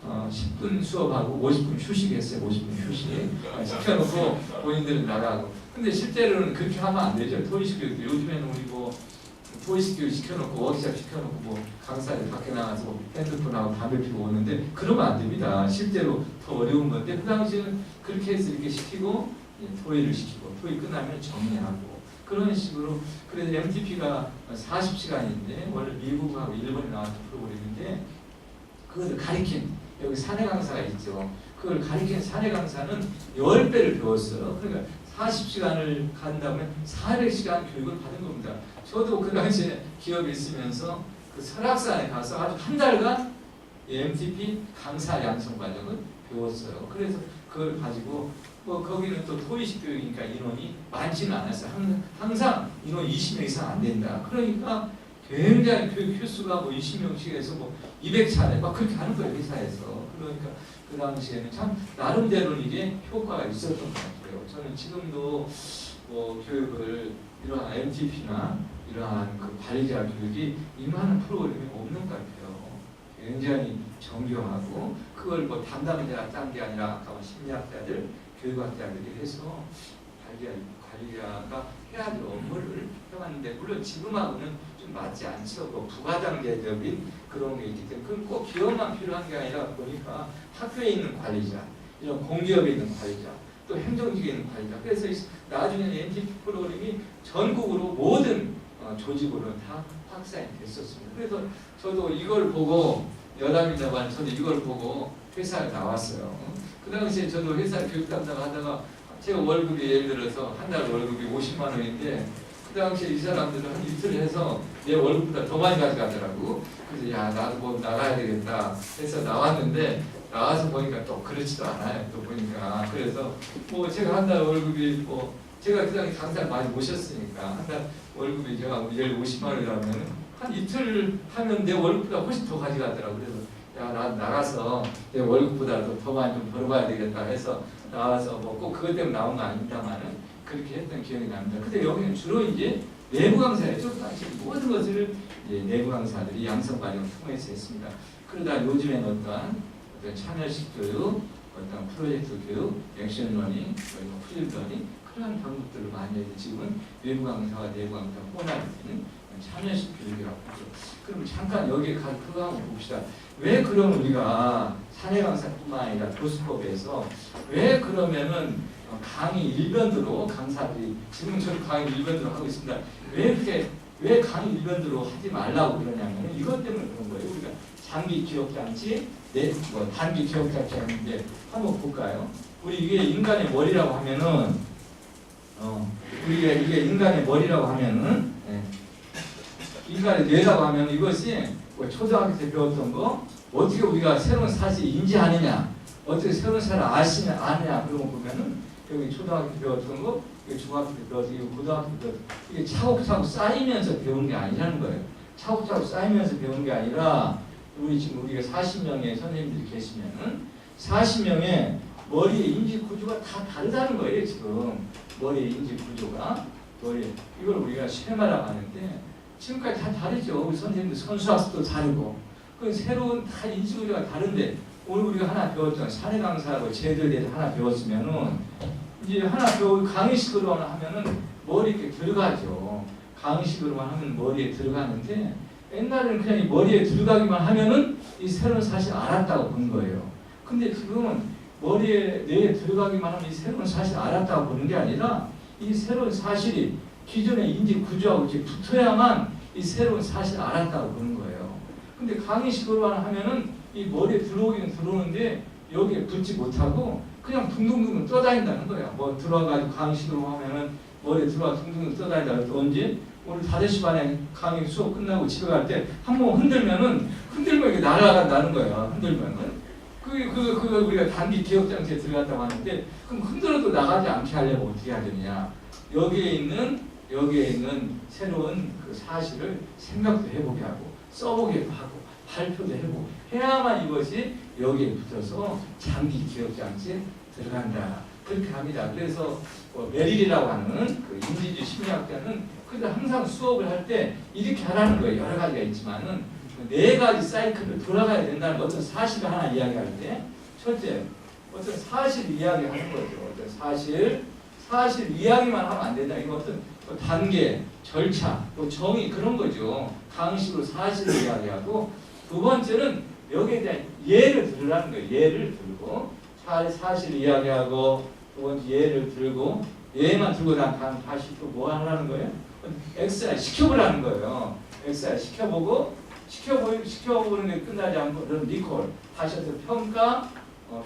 A: 10분 수업하고 50분 휴식했어요. 50분 휴식 시켜놓고 본인들은 나가고 근데 실제로는 그렇게 하면 안 되죠. 토의식 교육도 요즘에는 우리 뭐 토의식 교육 시켜놓고 워크숍 시켜놓고 뭐 강사들 밖에 나가서 뭐 핸드폰하고 담배 피고 오는데 그러면 안 됩니다. 실제로 더 어려운 건데 그 당시에는 그렇게 해서 이렇게 시키고 토의를 시키고 토의 끝나면 정리하고 그런 식으로 그래서 MTP가 40시간인데 원래 미국하고 일본에 나왔던 프로그램인데 그것을 가리킨 여기 사내 강사가 있죠. 그걸 가리킨 사내 강사는 10배를 배웠어요. 그러니까 40시간을 간다면 400시간 교육을 받은 겁니다. 저도 그 당시에 기업에 있으면서 그 설악산에 가서 아주 한 달간 MTP 강사 양성 과정을 배웠어요. 그래서 그걸 가지고 뭐 거기는 또 토의식 교육이니까 인원이 많지는 않았어요. 항상 인원 20명 이상 안 된다. 그러니까 굉장히 교육 횟수가 뭐 20명씩 해서 뭐 200차례 막 그렇게 하는 거예요. 회사에서. 그러니까 그 당시에는 참 나름대로는 이게 효과가 있었던 것 같아요. 저는 지금도 뭐 교육을 이러한 MTP나 이러한 그 관리자 교육이 이만한 프로그램이 없는 것 같아요. 굉장히 정교하고 그걸 뭐 담당자가 짠 게 아니라 아까 심리학자들, 교육학자들이 해서 관리자가 해야 할 업무를 해왔는데 물론 지금하고는 좀 맞지 않죠. 뭐 부가단계적인 그런 게 있기 때문에 그건 꼭 기업만 필요한 게 아니라 보니까 학교에 있는 관리자, 이런 공기업에 있는 관리자, 또 행정직에 있는 관리자. 그래서 나중에는 NTP 프로그램이 전국으로 모든 조직으로는 다 확산이 됐었습니다. 그래서 저도 이걸 보고 여담이다만 저도 이걸 보고 회사에 나왔어요. 그 당시에 저도 회사 교육 담당하다가 제 월급이 예를 들어서 한 달 월급이 50만 원인데 그 당시에 이 사람들은 한 이틀 해서 내 월급보다 더 많이 가져가더라고. 그래서 야 나도 뭐 나가야 되겠다 해서 나왔는데 나와서 보니까 또 그렇지도 않아요. 또 보니까 그래서 뭐 제가 한 달 월급이 뭐 제가 그 당시 강사를 많이 모셨으니까 한 달 월급이 제가 예를 50만 원이라면 한 이틀 하면 내 월급보다 훨씬 더 가져가더라고. 그래서 야 나 나가서 내 월급보다도 더 많이 좀 벌어봐야 되겠다 해서 나와서 뭐 꼭 그것 때문에 나온 거 아닙니다만은 그렇게 했던 기억이 납니다. 근데 여기는 주로 이제 내부 강사였죠. 당시 모든 것을 이제 내부 강사들이 양성 과정을 통해서 했습니다. 그러다 요즘에는 어떤 참여식 교육, 어떤 프로젝트 교육, 액션 러닝, 그리고 필드 러닝 그런 방법들을 많이 해서 지금은 외부 강사와 내부 강사 혼합되는 참여식 교육이라고 하죠. 그럼 잠깐 여기에 그거 한번 봅시다. 왜 그럼 우리가 사내 강사뿐만 아니라 교수법에서 왜 그러면은 강의 일변도로 강사들이 지금 저도 강의 일변도로 하고 있습니다. 왜 강의 일변도로 하지 말라고 그러냐면 이것 때문에 그런 거예요. 우리가 장기 기억 장치, 단기 기억 장치 하는데 한번 볼까요? 우리 이게 인간의 머리라고 하면은 우리가 이게 인간의 머리라고 하면은 인간의 뇌라고 하면 이것이 초등학교 때 배웠던 거 어떻게 우리가 새로운 사실을 인지하느냐, 어떻게 새로운 사실을 아느냐 그런 거 보면은 여기 초등학교 때 배웠던 거, 여기 중학교 때 배웠던 거, 이거 고등학교 때 배웠던 거 이게 차곡차곡 쌓이면서 배운 게 아니라는 거예요. 차곡차곡 쌓이면서 배운 게 아니라 지금 우리가 40명의 선생님들이 계시면은 40명의 머리의 인지 구조가 다 다르다는 거예요. 지금 머리의 인지 구조가 이걸 우리가 쉐마라고 하는데 지금까지 다 다르죠. 우리 선생님들 선수학습도 다르고 그 새로운 다 인지구조가 다른데 오늘 우리가 하나 배웠던 사내 강사하고 제도에 대해서 하나 배웠으면은 이제 하나 강의식으로만 하면은 머리에 들어가죠. 강의식으로만 하면 머리에 들어가는데 옛날에는 그냥 이 머리에 들어가기만 하면은 이 새로운 사실을 알았다고 보는 거예요. 근데 지금은 머리에 뇌에 들어가기만 하면 이 새로운 사실을 알았다고 보는 게 아니라 이 새로운 사실이 기존의 인지 구조하고 이제 붙어야만 이 새로운 사실을 알았다고 보는 거예요. 근데 강의식으로 하면은 이 머리에 들어오기는 들어오는데 여기에 붙지 못하고 그냥 둥둥둥 떠다닌다는 거예요. 뭐 들어와가지고 강의식으로 하면은 머리에 들어와 둥둥둥 떠다닌다. 언제? 오늘 5시 반에 강의 수업 끝나고 집에 갈 때 한 번 흔들면 이렇게 날아간다는 거예요. 흔들면은. 그 우리가 단기 기억 장치에 들어갔다고 하는데 그럼 흔들어도 나가지 않게 하려면 어떻게 해야 되느냐? 여기에 있는 새로운 그 사실을 생각도 해보게 하고 써보기도 하고 발표도 해보고 해야만 이것이 여기에 붙어서 장기 기억 장치에 들어간다. 그렇게 합니다. 그래서 메릴이라고 하는 그 인지주 심리학자는 그래서 항상 수업을 할 때 이렇게 하라는 거예요. 여러 가지가 있지만은 4가지 사이클을 돌아가야 된다는 어떤 사실을 하나 이야기할 때 첫째, 어떤 사실 이야기하는 거죠. 어떤 사실 이야기만 하면 안 된다. 이거 어떤 단계, 절차, 또 정의 그런 거죠. 강식으로 사실을 이야기하고 두 번째는 여기에 대한 예를 들으라는 거예요. 예를 들고 사실 이야기하고 두 번째 예를 들고 예만 들고 다음 다시 또 뭐 하라는 거예요? 엑스라이 시켜보라는 거예요. 엑스라이 시켜보는 게 끝나지 않고 그런 리콜, 다시 또 평가,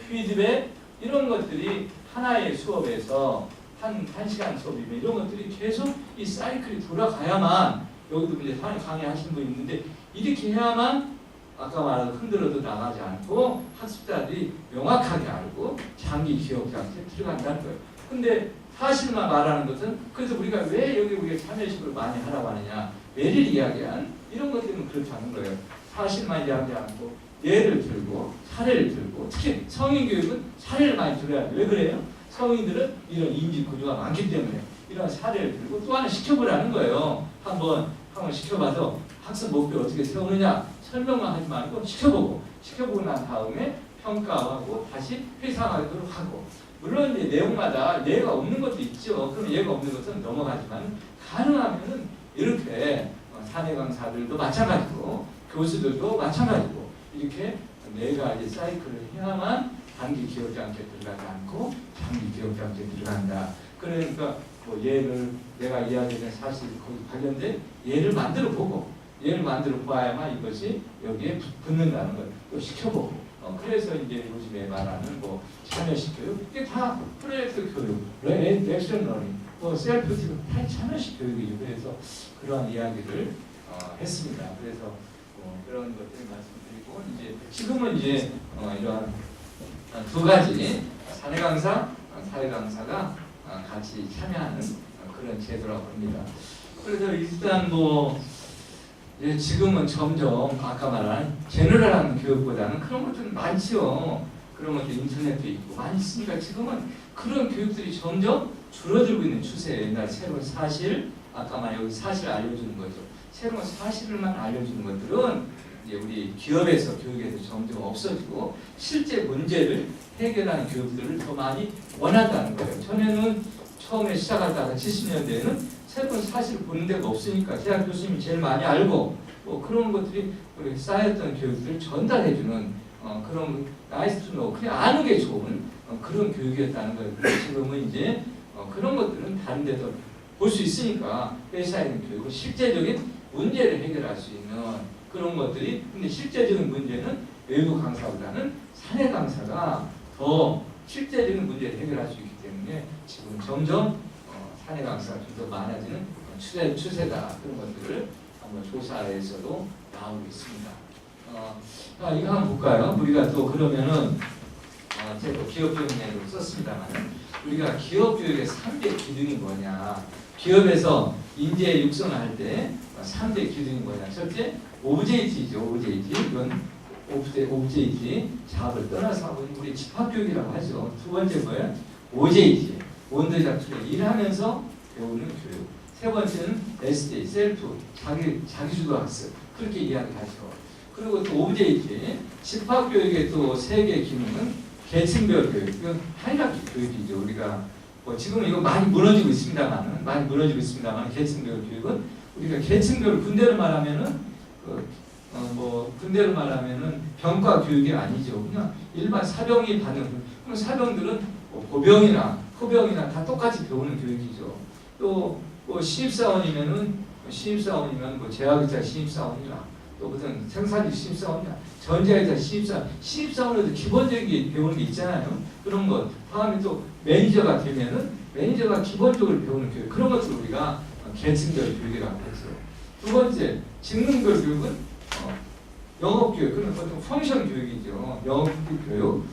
A: 피드백 이런 것들이 하나의 수업에서 한 시간 수업이면 이런 것들이 계속 이 사이클이 돌아가야만 여기도 이제 강의하시는 분 있는데 이렇게 해야만 아까 말한 흔들어도 나가지 않고 학습자들이 명확하게 알고 장기 기억 장치에 들어간다는 거예요. 근데 사실만 말하는 것은 그래서 우리가 왜 여기 우리가 참여식으로 많이 하라고 하느냐 메릴 이야기한 이런 것 때문에 그렇게 하는 거예요. 사실만 이야기하지 않고 예를 들고 사례를 들고 특히 성인 교육은 사례를 많이 들어야 돼요. 왜 그래요? 성인들은 이런 인지 구조가 많기 때문에 이런 사례를 들고 또 하나 시켜보라는 거예요. 한번 시켜봐서 학습 목표를 어떻게 세우느냐 설명만 하지 말고 시켜보고 난 다음에 평가하고 다시 회상하도록 하고 물론 이제 내용마다 예가 없는 것도 있죠. 그럼 예가 없는 것은 넘어가지만 가능하면은 이렇게 사내 강사들도 마찬가지고 교수들도 마찬가지고 이렇게 4가지 사이클을 해야만 단기 기억 장치에 들어가지 않고 장기 기억 장치에 들어간다. 그러니까 뭐 예를 내가 이야기하는 사실 거기 관련된 예를 만들어 봐야만 이것이 여기에 붙는다는 걸 또 시켜보고 그래서 이제 요즘에 말하는 뭐 참여식 교육 이게 다 프로젝트 교육, 액션 러닝, 셀프 티브 다 참여식 교육이죠. 그래서 그러한 이야기를 했습니다. 그래서 그런 것들을 말씀드리고 이제 지금은 이제 이러한 2가지 사내 강사, 사회 강사가 같이 참여하는 그런 제도라고 합니다. 그래서 일단 지금은 점점 아까 말한 제너럴한 교육보다는 그런 것들은 많지요. 그런 것들 인터넷도 있고 많이 있으니까 지금은 그런 교육들이 점점 줄어들고 있는 추세예요. 옛날 새로운 사실, 아까 말한 여기 사실을 알려주는 거죠. 새로운 사실을만 알려주는 것들은 이제 우리 기업에서 교육에서 점점 없어지고 실제 문제를 해결하는 교육들을 더 많이 원한다는 거예요. 전에는 처음에 시작하다가 70년대에는 새로운 사실을 보는 데가 없으니까 대학 교수님이 제일 많이 알고 그런 것들이 우리 쌓였던 교육들을 전달해주는 그런 나이스 투 노 그냥 아는 게 좋은 그런 교육이었다는 거예요. 지금은 이제 그런 것들은 다른 데서 볼 수 있으니까 회사에 있는 교육은 실제적인 문제를 해결할 수 있는 그런 것들이 근데 실제적인 문제는 외부 강사보다는 사내 강사가 더 실제적인 문제를 해결할 수 있기 때문에 지금 점점 사내 강사가 좀 더 많아지는 추세다. 그런 것들을 한번 조사에서도 나오고 있습니다. 이거 한번 볼까요? 우리가 또 그러면은 제가 기업교육내로 썼습니다만 우리가 기업교육의 3대 기둥이 뭐냐? 기업에서 인재 육성을 할 때 3대 기둥이 뭐냐? 첫째, OJT죠. OJT. 이건 OJT 작업을 떠나서 하고 있는 우리 집합교육이라고 하죠. 두 번째 뭐예요? OJT. 원더작 투레 일하면서 배우는 교육. 세 번째는 SJ, 셀프, 자기주도 학습. 그렇게 이야기하죠. 그리고 또 OJT, 집합교육의 또 3개 기능은 계층별 교육, 이건 하이라키 교육이죠. 우리가 지금 이거 많이 무너지고 있습니다만 계층별 교육은 우리가 계층별 군대로 말하면은 뭐 군대로 말하면은 병과 교육이 아니죠. 그냥 일반 사병이 받는 그럼 사병들은 뭐 보병이나 포병이나 다 똑같이 배우는 교육이죠. 또뭐 신입사원이면 뭐 제약의사 신입사원이나 또 무슨 생산직 신입사원이나 전자회사 신입사원에도 기본적인 배우는 게 있잖아요. 그런 것 다음에 또 매니저가 되면은 매니저가 기본적으로 배우는 교육 그런 것들 우리가 계층별 교육이라고 하죠. 두 번째 직능별 교육은 영업교육, 그런 어떤 펑션 교육이죠. 영업교육,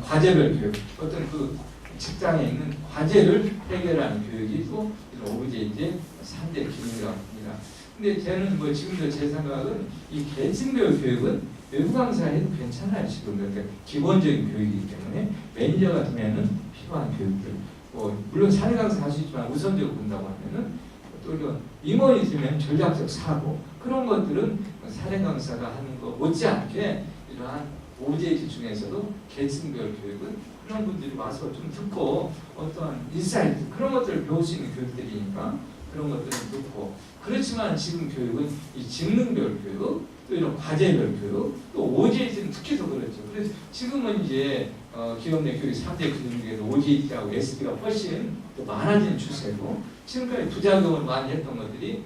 A: 과제별 교육, 어떤 그 직장에 있는 과제를 해결하는 교육이 또 OJT의 3대 기능이라고 합니다. 근데 저는 뭐 지금도 제 생각은 이 계층별 교육은 외부 강사해도 괜찮아요. 지금 그러니까 기본적인 교육이기 때문에 매니저가 되면은 필요한 교육들. 물론 사내 강사 할 수 있지만 우선적으로 본다고 하면은 또 이런 임원이 되면 전략적 사고 그런 것들은 사내 강사가 하는 거 못지않게 이러한 OJT 중에서도 계층별 교육은 그런 분들이 와서 좀 듣고 어떤 인사이트 그런 것들을 배울 수 있는 교육들이니까 그런 것들은 듣고 그렇지만 지금 교육은 이 직능별 교육 또 이런 과제별 교육 또 OJT는 특히 더 그렇죠. 그래서 지금은 이제 기업 내 교육 3대 교육 중에서 OJT하고 SD가 훨씬 더 많아지는 추세고 지금까지 부작용을 많이 했던 것들이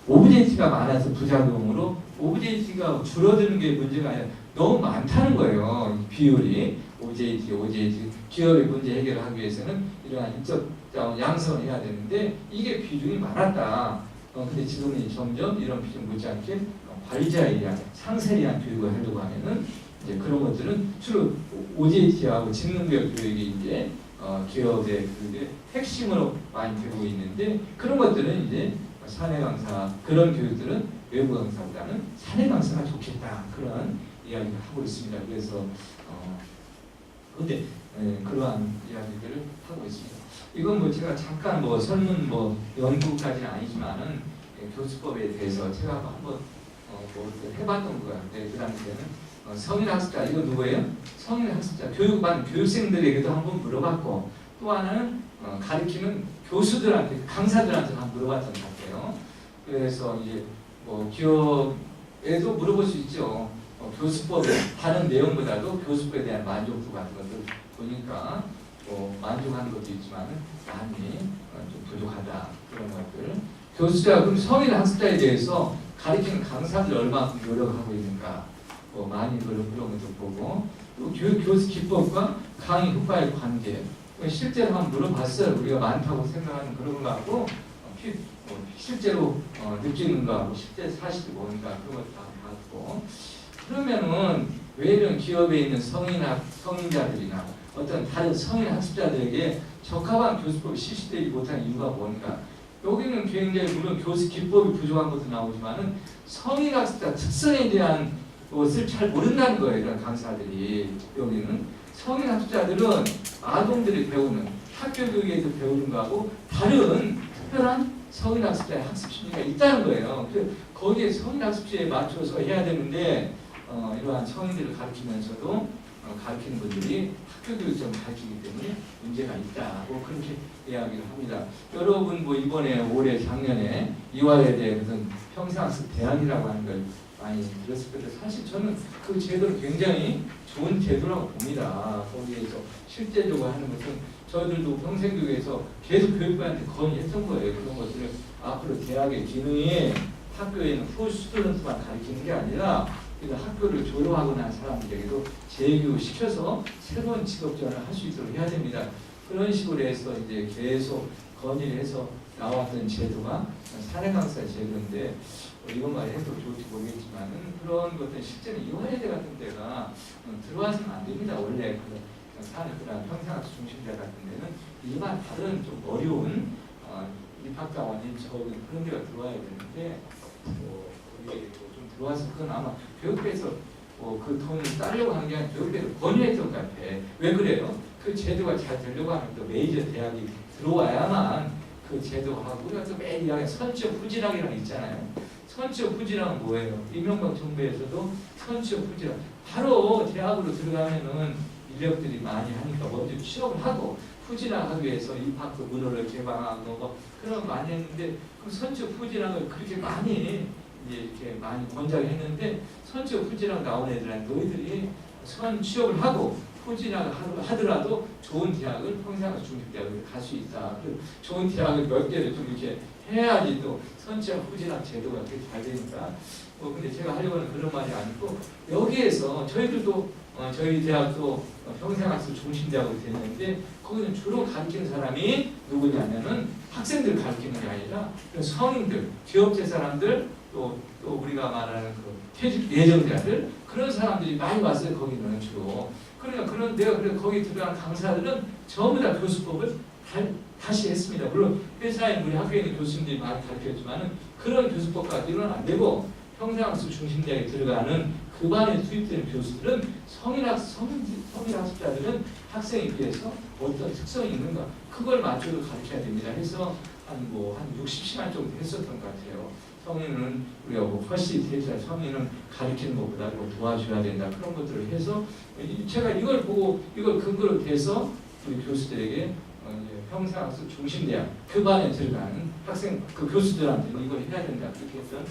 A: OJT가 많아서 부작용으로 OJT가 줄어드는 게 문제가 아니라 너무 많다는 거예요. 비율이 OJT 기업의 문제 해결을 하기 위해서는 이러한 인적 양성을 해야 되는데 이게 비중이 많았다. 근데 지금은 점점 이런 비중 못지않게 관리자에 대한 상세에 대한 교육을 하려고 하면은 이제 그런 것들은 주로 OJT하고 직능별 교육이 이제 기업의 교육의 핵심으로 많이 되고 있는데 그런 것들은 이제 사내 강사 그런 교육들은 외부 강사보다는 사내 강사가 좋겠다 그런 이야기를 하고 있습니다. 그래서 근데 그러한 이야기들을 하고 있습니다. 이건 뭐 제가 잠깐 뭐 설문 뭐 연구까지는 아니지만은 교수법에 대해서 제가 한번 뭐 해봤던 것 같아요. 그 당시에는 성인 학습자 이거 누구예요? 성인 학습자 교육반 교육생들에게도 한번 물어봤고 또 하나는 가르치는 교수들한테 강사들한테 한번 물어봤던 것 같아요. 그래서 이제 뭐 기업에도 물어볼 수 있죠. 교수법에 다른 내용보다도 교수법에 대한 만족도 같은 것들 보니까 만족하는 것도 있지만 많이 좀 부족하다 그런 것들. 교수자 그럼 성인 학습자에 대해서 가르치는 강사들 얼마큼 노력하고 있는가 많이 그런 것도 보고 또 교수 기법과 강의 효과의 관계 실제로 한번 물어봤어요. 우리가 많다고 생각하는 그런 거하고 실제로 느끼는 거하고 실제 사실이 뭔가 그런 것도 다 봤고 그러면은 왜 이런 기업에 있는 성인자들이나 어떤 다른 성인 학습자들에게 적합한 교수법이 실시되지 못하는 이유가 뭔가 여기는 굉장히 물론 교수 기법이 부족한 것도 나오지만은 성인 학습자 특성에 대한 것을 잘 모른다는 거예요. 이런 강사들이 여기는 성인 학습자들은 아동들이 배우는 학교 교육에서 배우는 거하고 다른 특별한 성인 학습자의 학습 심리가 있다는 거예요. 거기에 성인 학습자에 맞춰서 해야 되는데 이러한 성인들을 가르치면서도 가르치는 분들이 학교 교육점을 가르치기 때문에 문제가 있다고 그렇게 이야기를 합니다. 여러분 뭐 이번에 올해 작년에 이화여대 무슨 평생학습 대학이라고 하는 걸 많이 들었을 텐데 사실 저는 그 제도는 굉장히 좋은 제도라고 봅니다. 거기에서 실제적으로 하는 것은 저희들도 평생교육에서 계속 교육부한테 건의했던 거예요. 그런 것들을 앞으로 대학의 기능이 학교에 있는 후 스튜던트만 가르치는 게 아니라 학교를 졸업하고 난 사람들에게도 재교육 시켜서 새로운 직업 전환을 할 수 있도록 해야 됩니다. 그런 식으로 해서 이제 계속 건의를 해서 나왔던 제도가 사내 강사 제도인데 이것만 해도 좋을지 모르겠지만은 그런 것들은 실제는 이화여대 같은 데가 들어와서는 안 됩니다. 원래 사내나 평생학습 중심대 같은 데는 일반 다른 좀 어려운 입학자원인 그런 데가 들어와야 되는데 거기에 좀 들어와서 그건 아마 교육부에서 그 돈을 따려고 하는 게 아니라 교육부에서 권유했던 것 같아. 왜 그래요? 그 제도가 잘 되려고 하면 또 메이저 대학이 들어와야만 그 제도하고 우리가 또 매일 이야기하는 선취업 후진학이라는 게 있잖아요. 선취업 후진학은 뭐예요? 이명박 정부에서도 선취업 후진학 바로 대학으로 들어가면은 인력들이 많이 하니까 먼저 취업을 하고 후진학하기 위해서 입학도 문호를 개방하고 그런 거 많이 했는데 그 선취업 후진학을 그렇게 많이 이제 이렇게 많이 권장을 했는데 선취업 후진학 나온 애들한테 너희들이 선 취업을 하고 후진학을 하더라도 좋은 대학을 평생학습 중심대학을 갈 수 있다. 좋은 대학을 몇 개를 좀 이렇게 해야지 또 선취학 후진학 제도가 그렇게 잘 되니까. 근데 제가 하려고 하는 그런 말이 아니고 여기에서 저희들도 저희 대학도 평생학습 중심대학으로 되는데 거기는 주로 가르치는 사람이 누구냐면은 학생들 가르치는 게 아니라 성인들, 기업체 사람들 또 우리가 말하는 그 퇴직 예정자들 그런 사람들이 많이 왔어요. 거기는 주로. 그러니까 그런 내가 거기 들어간 강사들은 전부 다 교수법을 다시 했습니다. 물론 회사에 우리 학교에 있는 교수님들이 많이 가르쳤지만은 그런 교수법까지는 안 되고 평생학습 중심대학에 들어가는 그 반에 투입되는 교수들은 성인학습자들은 학생에 비해서 어떤 특성이 있는가 그걸 맞춰서 가르쳐야 됩니다. 해서 한 60시간 정도 했었던 것 같아요. 성인은 우리가 퍼시리테이터 성인은 가르치는 것보다 도와줘야 된다 그런 것들을 해서 제가 이걸 보고 이걸 근거로 해서 우리 교수들에게 평생학습 중심대학 그 반에 들어가는 학생 그 교수들한테는 이걸 해야 된다 그렇게 했던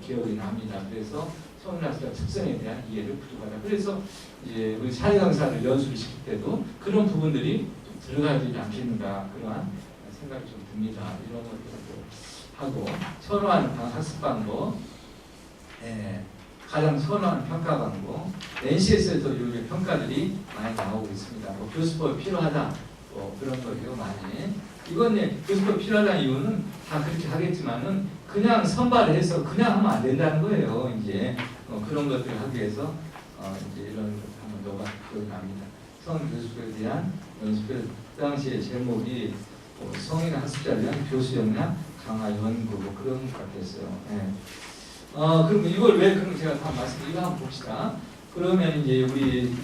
A: 기억이 납니다. 그래서 성인학습자 특성에 대한 이해를 부족하다. 그래서 이제 우리 사회 강사를 연수를 시킬 때도 그런 부분들이 좀 들어가야 되지 않겠는가 그러한 생각이 좀 듭니다. 이런 것들도 하고 선호하는 학습 방법, 가장 선호하는 평가 방법, NCS에도 요즘 평가들이 많이 나오고 있습니다. 교수법이 필요하다, 그런 거예요 많이. 이건 교수법 필요하다는 이유는 다 그렇게 하겠지만은 그냥 선발을 해서 그냥 하면 안 된다는 거예요. 이제 그런 것들을 하기 위해서 이제 이런 것 한번 넣어가 기억이 납니다. 성인 교수에 대한 연습을 그 당시에 제목이 성인 학습자를 위한 교수 역량 강화 연구 그런 것 같았어요. 그럼 이걸 왜 그럼 제가 다 이거 한번 봅시다. 그러면 이제 우리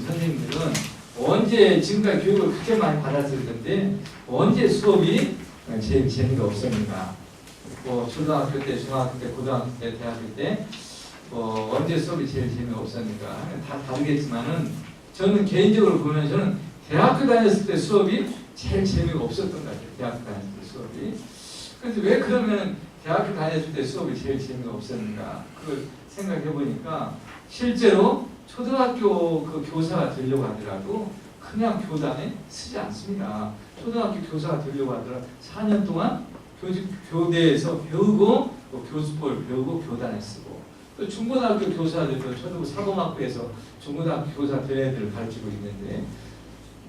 A: 선생님들은 언제 지금까지 교육을 그렇게 많이 받았을 건데 언제 수업이 제일 재미가 없습니까? 초등학교 때, 중학교 때, 고등학교 때, 대학교 때 언제 수업이 제일 재미가 없습니까? 다 다르겠지만은 저는 개인적으로 보면 저는 대학교 다녔을 때 수업이 제일 재미가 없었던 것 같아요. 대학교 다녔을 때 수업이. 그런데 왜 그러면 대학교 다녔을 때 수업이 제일 재미가 없었는가? 그걸 생각해 보니까 실제로 초등학교 그 교사가 되려고 하더라도 그냥 교단에 쓰지 않습니다. 초등학교 교사가 되려고 하더라도 4년 동안 교대에서 배우고 교수법을 배우고 교단에 쓰고 또 중고등학교 교사들도 저도 사범학부에서 중고등학교 교사 된 애들을 가르치고 있는데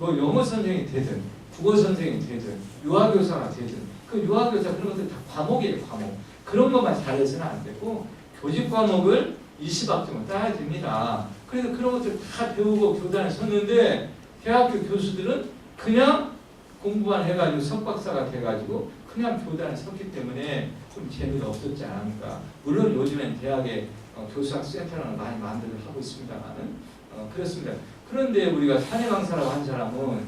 A: 영어 선생이 되든 국어 선생이 되든 유아교사가 되든 그 유아교사 그런 것들 다 과목이에요. 과목. 그런 것만 잘해서는 안 되고 교직 과목을 20학점을 따야 됩니다. 그래서 그런 것들 다 배우고 교단에 섰는데 대학교 교수들은 그냥 공부만 해가지고 석박사가 돼가지고 그냥 교단에 섰기 때문에 좀 재미가 없었지 않을까. 물론 요즘엔 대학에 교수학 센터를 많이 하고 있습니다만은 그렇습니다. 그런데 우리가 사내 강사라고 한 사람은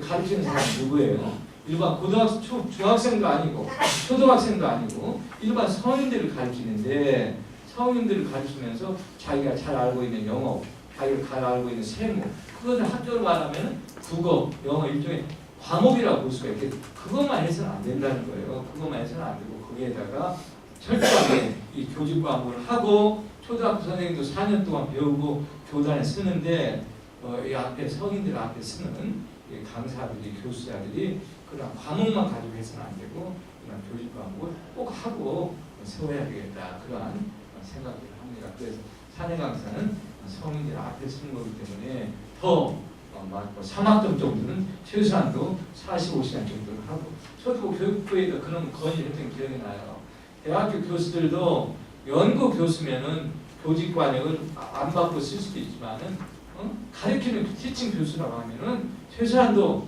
A: 가르치는 사람이 누구예요? 일반 고등학생, 중학생도 아니고 초등학생도 아니고 일반 성인들을 가르치는데 성인들을 가르치면서 자기가 잘 알고 있는 영어, 자기가 잘 알고 있는 세무 그것을 학교로 말하면 국어, 영어 일종의 과목이라고 볼 수가 있겠죠. 그것만 해서는 안 된다는 거예요. 그것만 해서는 안 되고 거기에다가 철저하게 이 교직 과목을 하고 초등학교 선생님도 4년 동안 배우고 교단에 쓰는데 이 앞에 성인들 앞에 쓰는 이 강사들이 교수자들이 그런 과목만 가지고 해서는 안 되고 그런 교직 과목을 꼭 하고 세워야 되겠다 그러한 생각을 합니다. 그래서 사내 강사는 성인들 앞에 쓰는 거기 때문에 더 3학점 정도는 최소한도 45시간 정도는 하고 저도 교육부에도 그런 건의를 했던 기억이 나요. 대학교 교수들도 연구 교수면은 교직 관역을 안 받고 쓸 수도 있지만은 가르치는 티칭 교수라고 하면은 최소한도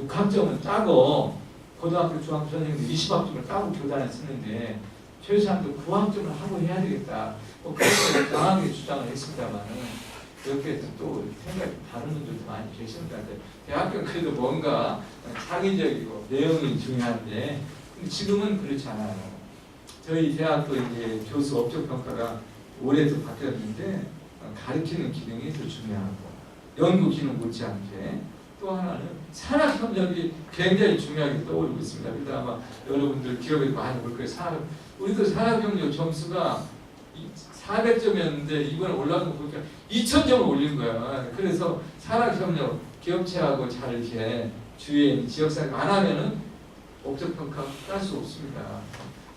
A: 6학점은 따고 고등학교 중학교 선생님들 20학점을 따고 교단에 쓰는데 최소한도 9학점을 하고 해야 되겠다. 그렇게 강하게 주장을 했습니다만은 이렇게 또 생각이 다른 분들도 많이 계십니다. 대학교는 그래도 뭔가 창의적이고 내용이 중요한데 지금은 그렇지 않아요. 저희 대학도 이제 교수 업적 평가가 올해도 바뀌었는데 가르치는 기능이 더 중요하고 연구 기능 못지않게 또 하나는 산학 협력이 굉장히 중요하게 떠오르고 있습니다. 그래서 아마 여러분들 기억에 많이 올 거예요. 우리도 산학 협력 점수가
B: 400점이었는데 이번에 올라간 거 보니까 2000점을 올린 거야. 그래서 산학협력 기업체하고 잘 이렇게 주위에 지역사회 안 하면은 업적평가 딸 수 없습니다.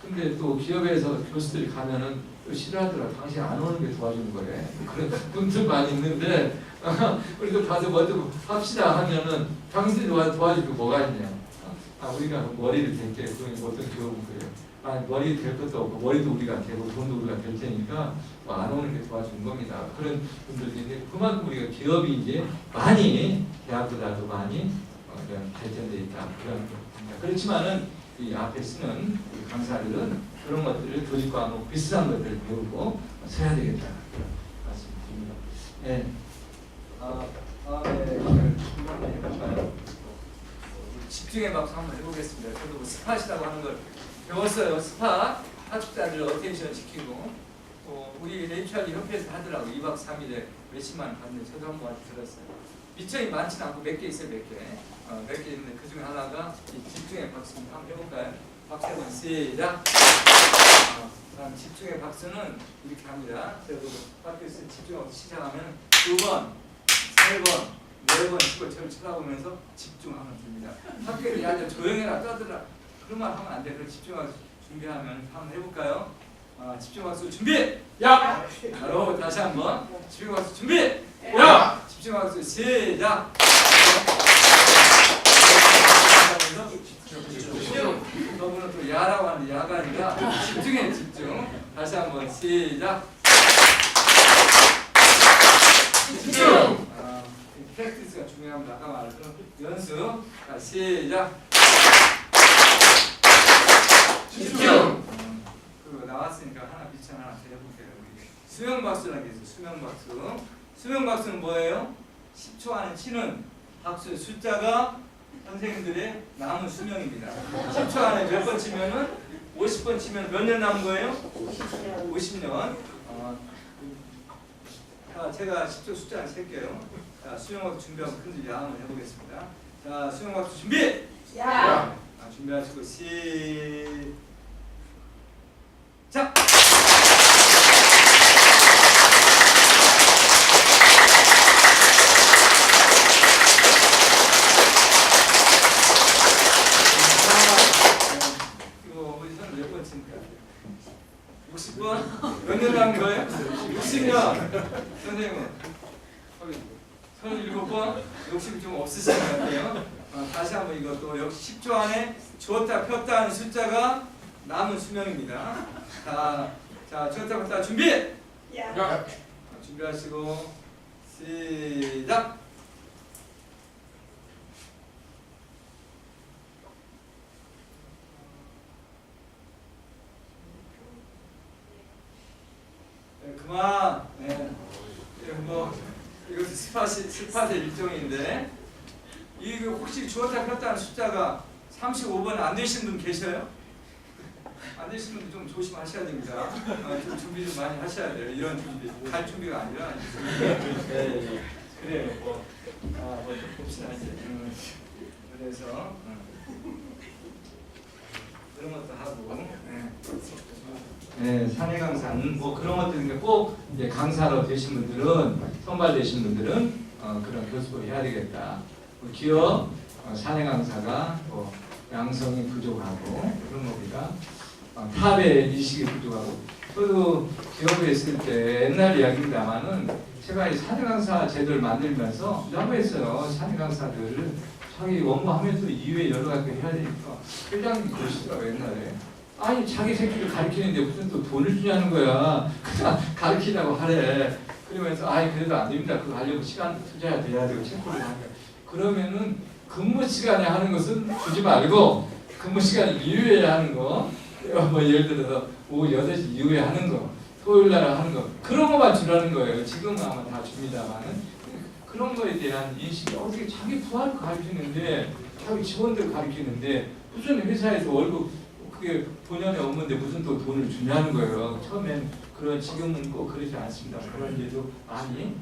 B: 근데 또 기업에서 교수들이 가면은 또 싫어하더라. 당신 안 오는 게 도와주는 거래. 그런 분들 많이 있는데 우리도 가서 먼저 합시다 하면은 당신이 도와주고 뭐가 있냐. 우리가 머리를 댈게 그건 어떤 교육은 그래요. 머리 될 것도 없고 머리도 우리가 되고 돈도 우리가 될 테니까 안 오는 게 도와주는 겁니다. 그런 분들이 있는데 그만큼 우리가 기업이 이제 많이 대학보다도 많이 발전돼 있다. 그런 겁니다. 그렇지만은 이 앞에 쓰는 강사들은 그런 것들을 교직 과목 비슷한 것들을 배우고 써야 되겠다. 그런 말씀드립니다. 네. 다음에 해볼까요? 집중의 박수 한번 해보겠습니다. 저도 뭐 스팟이라고 하는 걸 배웠어요. 스팟 학습자들 어텐션 시키고 우리 HR 협회에서 하더라고. 2박 3일에 몇십만 받는데 저도 한번 들었어요. 미천이 많지는 않고 몇 개 있어요. 몇 개 있는데 그 중에 하나가 이 집중의 박수 한번 해볼까요? 박수 한번 시작. 다음 집중의 박수는 이렇게 합니다. 저도 학교에서 집중하고 시작하면 2번, 3번, 4번 치고 저를 쳐다보면서 집중하면 됩니다. 학교를 아주 조용해라 떠들라 그런 말 하면 안 돼. 그래서 집중하고 준비하면 한번 해볼까요? 집중 박수 준비! 야! 바로 다시 한번 집중 박수 준비! 야! 집중 박수 시작! 저분은 또 야라고 하는데 야가 아니라 집중해 집중. 다시 한번 시작! 집중! 프랙티스가 중요합니다. 아까 말했던 연습. 자, 시작! 집중! 그리고 나왔으니까 하나 비천 하나 더 해볼게요. 수명박수라는 게 있어요. 수명박수. 수명박수는 뭐예요? 10초 안에 치는 박수의 숫자가 선생님들의 남은 수명입니다. 10초 안에 몇 번 치면은 50번 치면 몇 년 남은 거예요? 50년. 자, 제가 10초 숫자를 셀게요. 자, 수명박수 준비하고 큰소리 한번 해보겠습니다. 자, 수명박수 준비! 야! 준비하시고 시작! 이거 우리 선 몇 번 칩니까? 60번? 몇 년 남은 거예요? 60년! 선생님은? 37번? 욕심이 좀 없으신 것 같아요. 다시 한번 이것도 역시 10초 안에 주었다 폈다 하는 숫자가 남은 수명입니다. 자, 주었다 폈다 준비! 야! 준비하시고 시작! 네, 그만! 네. 이것도 스팟의 일종인데 이거 혹시 주었다 폈다 하는 숫자가 35번 안 되신 분 계셔요? 안 되신 분들 좀 조심하셔야 됩니다. 좀 준비 좀 많이 하셔야 돼요. 이런 준비, 갈 준비가 아니라. 네, 그래요. 뭐 봅시다 이제. 그래서 그런 것도 하고. 네, 사내 강사는 뭐 그런 것들인데 꼭 이제 강사로 되신 분들은 선발되신 분들은 그런 교수를 해야 되겠다. 기업 사내 강사가 뭐 양성이 부족하고 그런 겁니다. 탑의 인식이 부족하고. 저도 기업에 있을 때 옛날 이야기입니다만은 제가 이 사내 강사 제도를 만들면서 너무했어요. 사내 강사들 자기 업무하면서 이외에 여러 가지 해야 되니까 회장님이 그러시더라고요 옛날에. 아니 자기 새끼를 가르치는데 무슨 또 돈을 주냐는 거야. 그냥 가르치라고 하래. 그러면서 그래도 안 됩니다. 그거 하려고 시간 투자해야 돼야 되고 체크를 하는 거야. 그러면은 근무 시간에 하는 것은 주지 말고 근무 시간 이후에 하는 거, 뭐 예를 들어서 오후 8시 이후에 하는 거, 토요일 날 하는 거 그런 거만 주라는 거예요. 지금은 아마 다 줍니다만은 그런 거에 대한 인식이 어떻게 자기 부하를 가르치는데 자기 직원들 가르치는데 무슨 회사에서 월급 그게 본연의 업무인데 무슨 또 돈을 주냐는 거예요. 처음엔 그런 지금은 꼭 그러지 않습니다. 그런 일도 많이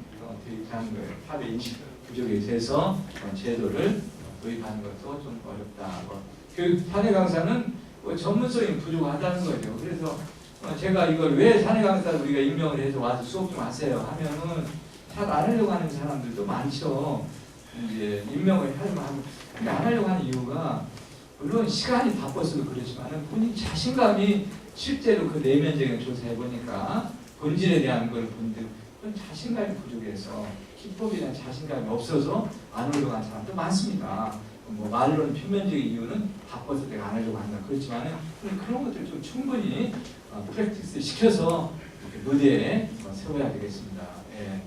B: 도입하는 거예요. 탑의 인식 부족에 대해서 제도를 도입하는 것도 좀 어렵다. 교육 사내 강사는 전문성이 부족하다는 거죠. 그래서 제가 이걸 왜 사내 강사를 우리가 임명을 해서 와서 수업 좀 하세요 하면은 잘 안 하려고 하는 사람들도 많죠. 이제 임명을 하려고 하면 근데 안 하려고 하는 이유가 물론 시간이 바빠서도 그렇지만은 본인 자신감이 실제로 그 내면적인 조사해 보니까 본질에 대한 걸 본들 그런 자신감이 부족해서 기법에 대한 자신감이 없어서 안 하려고 하는 사람도 많습니다. 뭐 말로는 표면적인 이유는 바빠서 내가 안 하려고 한다. 그렇지만은 그런 것들 좀 충분히 프랙티스 시켜서 이렇게 무대에 세워야 되겠습니다. 예.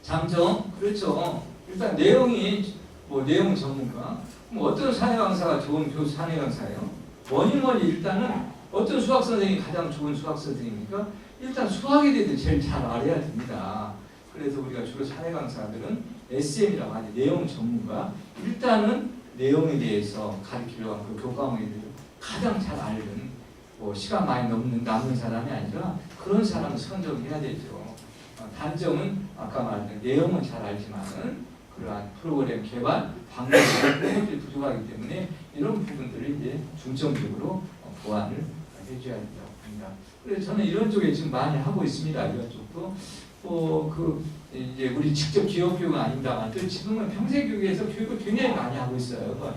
B: 장점 그렇죠. 일단 내용이 뭐 내용 전문가 뭐 어떤 사내 강사가 좋은 교수 사내 강사예요. 뭐니 일단은 어떤 수학 선생님이 가장 좋은 수학 선생님입니까? 일단 수학에 대해서 제일 잘 알아야 됩니다. 그래서 우리가 주로 사내 강사들은 SM이라고 하죠. 내용 전문가. 일단은 내용에 대해서 가르치려고 하는 그 교과목에 대해서 가장 잘 알는 뭐 시간 많이 남는 사람이 아니라 그런 사람을 선정해야 되죠. 단점은 아까 말한 내용은 잘 알지만은 그러한 프로그램 개발 방법이 부족하기 때문에 이런 부분들을 이제 중점적으로 보완을 해줘야 된다고 합니다. 그래서 저는 이런 쪽에 지금 많이 하고 있습니다. 이런 쪽도 이제 우리 직접 기업 교육은 아닙니다만 또 지금은 평생교육에서 교육을 굉장히 많이 하고 있어요.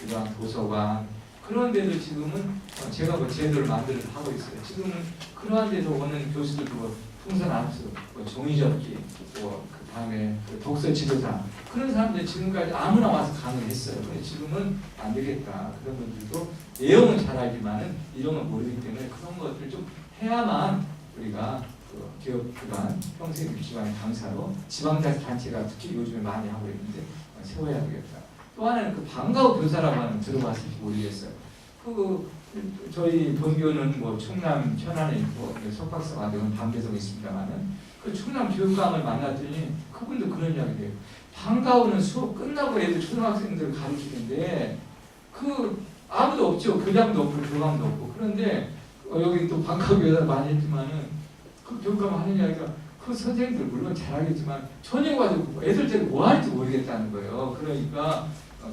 B: 이러한 도서관 그런 데도 지금은 제가 뭐 제도를 만들어 하고 있어요. 지금은 그러한 데서 오는 교수들도 풍선 암수, 종이접기, 그 다음에 독서 지도사 그런 사람들 지금까지 아무나 와서 강의를 했어요. 지금은 안 되겠다. 그런 분들도 내용은 잘 알지만은 이런 건 모르기 때문에 그런 것들 좀 해야만 우리가 그 기업 기관, 평생 기관 강사로 지방단체가 특히 요즘에 많이 하고 있는데 세워야 되겠다. 또 하나는 그 방과후 교사라고 하는 들어봤을지 모르겠어요. 저희 본교는 뭐 충남 천안에 있고 석박사 과정은 방배동에 있습니다만은 그 충남 교육감을 만났더니 그분도 그런 이야기를 해요. 방과후는 수업 끝나고 애들 초등학생들을 가르치는데 그 아무도 없죠. 교장도 없고 교감도 없고 그런데 여기 또 방과후 교사 많이 했지만은 그 교육감 하는 이야기가 그 선생님들 물론 잘하겠지만 저녁 와서 애들 때문에 뭐 할지 모르겠다는 거예요. 그러니까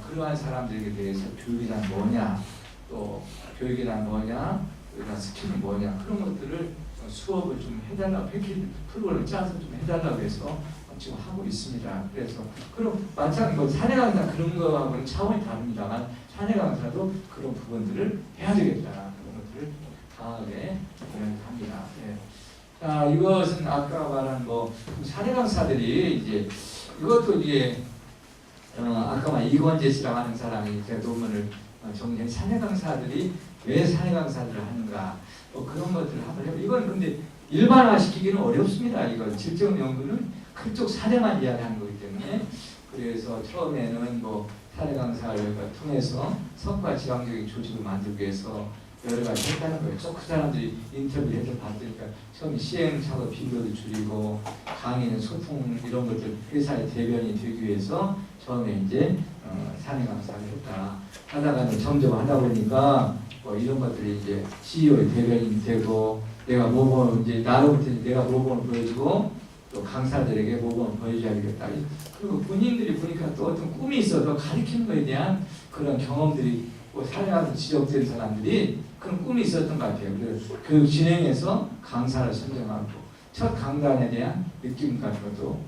B: 그러한 사람들에 대해서 교육이란 뭐냐 또 교육이란 뭐냐 그러니까 스킬이 뭐냐 그런 것들을 수업을 좀 해달라고 패키지 프로그램을 짜서 좀 해달라고 해서 지금 하고 있습니다. 그래서 그럼 마찬가지로 사내 강사 그런 거하고는 차원이 다릅니다만 사내 강사도 그런 부분들을 해야 되겠다 그런 것들을 강하게 합니다. 네. 자, 이것은 아까 말한 뭐 사내 강사들이 이제 이것도 이게 아까 말 이건재 씨라고 하는 사람이 제 논문을 정리한 사내 강사들이 왜 사내 강사들을 하는가 뭐 그런 것들을 한번 해보. 이건 근데 일반화시키기는 어렵습니다. 이건 질적 연구는 그쪽 사례만 이야기하는 거기 때문에 그래서 처음에는 뭐 사내 강사를 통해서 성과 지향적인 조직을 만들기 위해서 여러 가지 했다는 거예요. 그 사람들이 인터뷰를 해서 봤으니까 처음에 시행착오 빈도를 줄이고 강의는 소통 이런 것들 회사의 대변이 되기 위해서 처음에 이제 사내 강사를 했다. 하다가 점점 하다 보니까 뭐 이런 것들이 이제 CEO의 대변인이 되고 내가 모범을 이제 나로부터 내가 모범을 보여주고 또 강사들에게 모범을 보여줘야겠다. 그리고 본인들이 보니까 또 어떤 꿈이 있어서 가르치는 것에 대한 그런 경험들이 뭐 사회에서 지적된 사람들이 그런 꿈이 있었던 것 같아요. 그래서 교육 진행에서 강사를 선정하고 첫 강단에 대한 느낌 같은 것도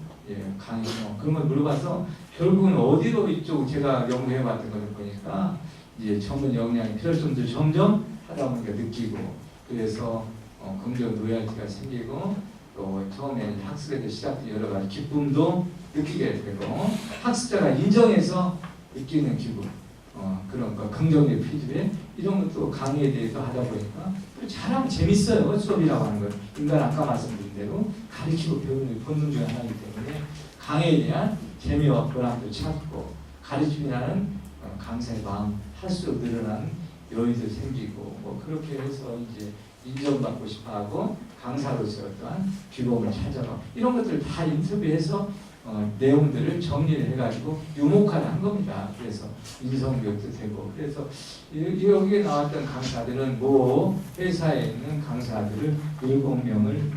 B: 강의 그런 걸 물어봐서 결국은 어디로 이쪽 제가 연구해봤던 것을 보니까 이제 전문 역량이 필요할 점들 점점 하다 보니까 느끼고 그래서 긍정 로열티가 생기고 또 처음에는 학습에도 시작된 여러 가지 기쁨도 느끼게 되고 학습자가 인정해서 느끼는 기분 그런 거 긍정적 피드백 이런 것도 강의에 대해서 하다 보니까 잘하면 재밌어요. 수업이라고 하는 건 인간 아까 말씀드린 대로 가르치고 배우는 본능 중 하나이기 때문에 강의에 대한 재미와 보람도 찾고 가르침이라는 강사의 마음 할수록 늘어나는 여유도 생기고 뭐 그렇게 해서 이제 인정받고 싶어하고 강사로서 어떠한 규범을 찾아가 이런 것들을 다 인터뷰해서 내용들을 정리를 해가지고 유목화를 한 겁니다. 그래서 인성교육도 되고 그래서 여기에 나왔던 강사들은 뭐 회사에 있는 강사들을 7명을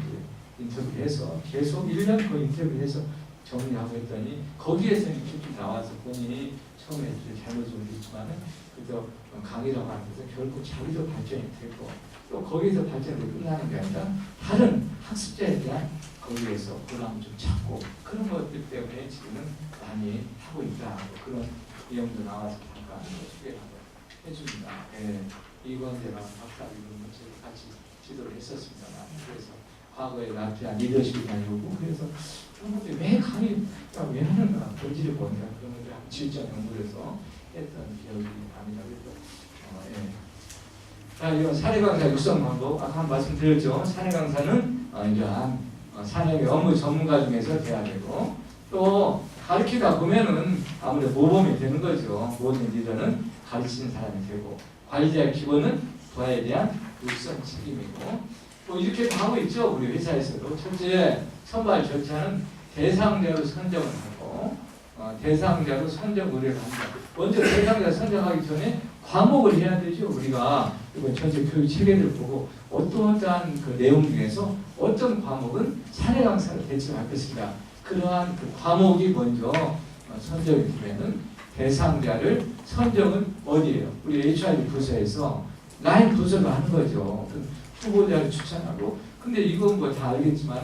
B: 인터뷰해서 계속 1년 그 인터뷰해서 정리하고 했더니 거기에서는 깊이 나와서 본인이 처음에 잘못 좀 있지만은 그래서 강의라고 하면서 결국 자기도 발전이 되고 또 거기서 발전이 끝나는 게 아니라 다른 학습자에 대한 거기에서 보람을 좀 찾고 그런 것들 때문에 지금은 많이 하고 있다. 그런 내용도 나와서 잠깐 소개를 해줍니다. 예, 이건재랑 박사님 같이 지도를 했었습니다만 그래서 과거에 나타난 리더십이 다니고 그래서 그런 것들이 왜 강의가 왜 하는가 본질을 보니까 그런 것들 질적 연구를 해서 했던 기억이 납니다. 그래서 예. 자, 이건 사내 강사 육성 방법 아까 한 말씀드렸죠. 사내 강사는 이러한 사내의 업무 전문가 중에서 돼야 되고 또 가르치다 보면은 아무래도 모범이 되는 거죠. 모든 리더는 가르치는 사람이 되고 관리자의 기본은 부하에 대한 육성 책임이고 뭐 이렇게 다 하고 있죠. 우리 회사에서도 첫째 선발 절차는 대상자로 선정을 하고 대상자로 선정 의뢰를 합니다. 먼저 대상자 선정하기 전에 과목을 해야 되죠. 우리가 이번 전체 교육 체계를 보고 어떠한 그 내용 중에서 어떤 과목은 사내 강사를 대체할 것인가. 그러한 그 과목이 먼저 선정이 되면은 대상자를 선정은 어디예요? 우리 HR 부서에서 라인 부서로 하는 거죠. 후보자를 추천하고. 근데 이건 뭐 다 알겠지만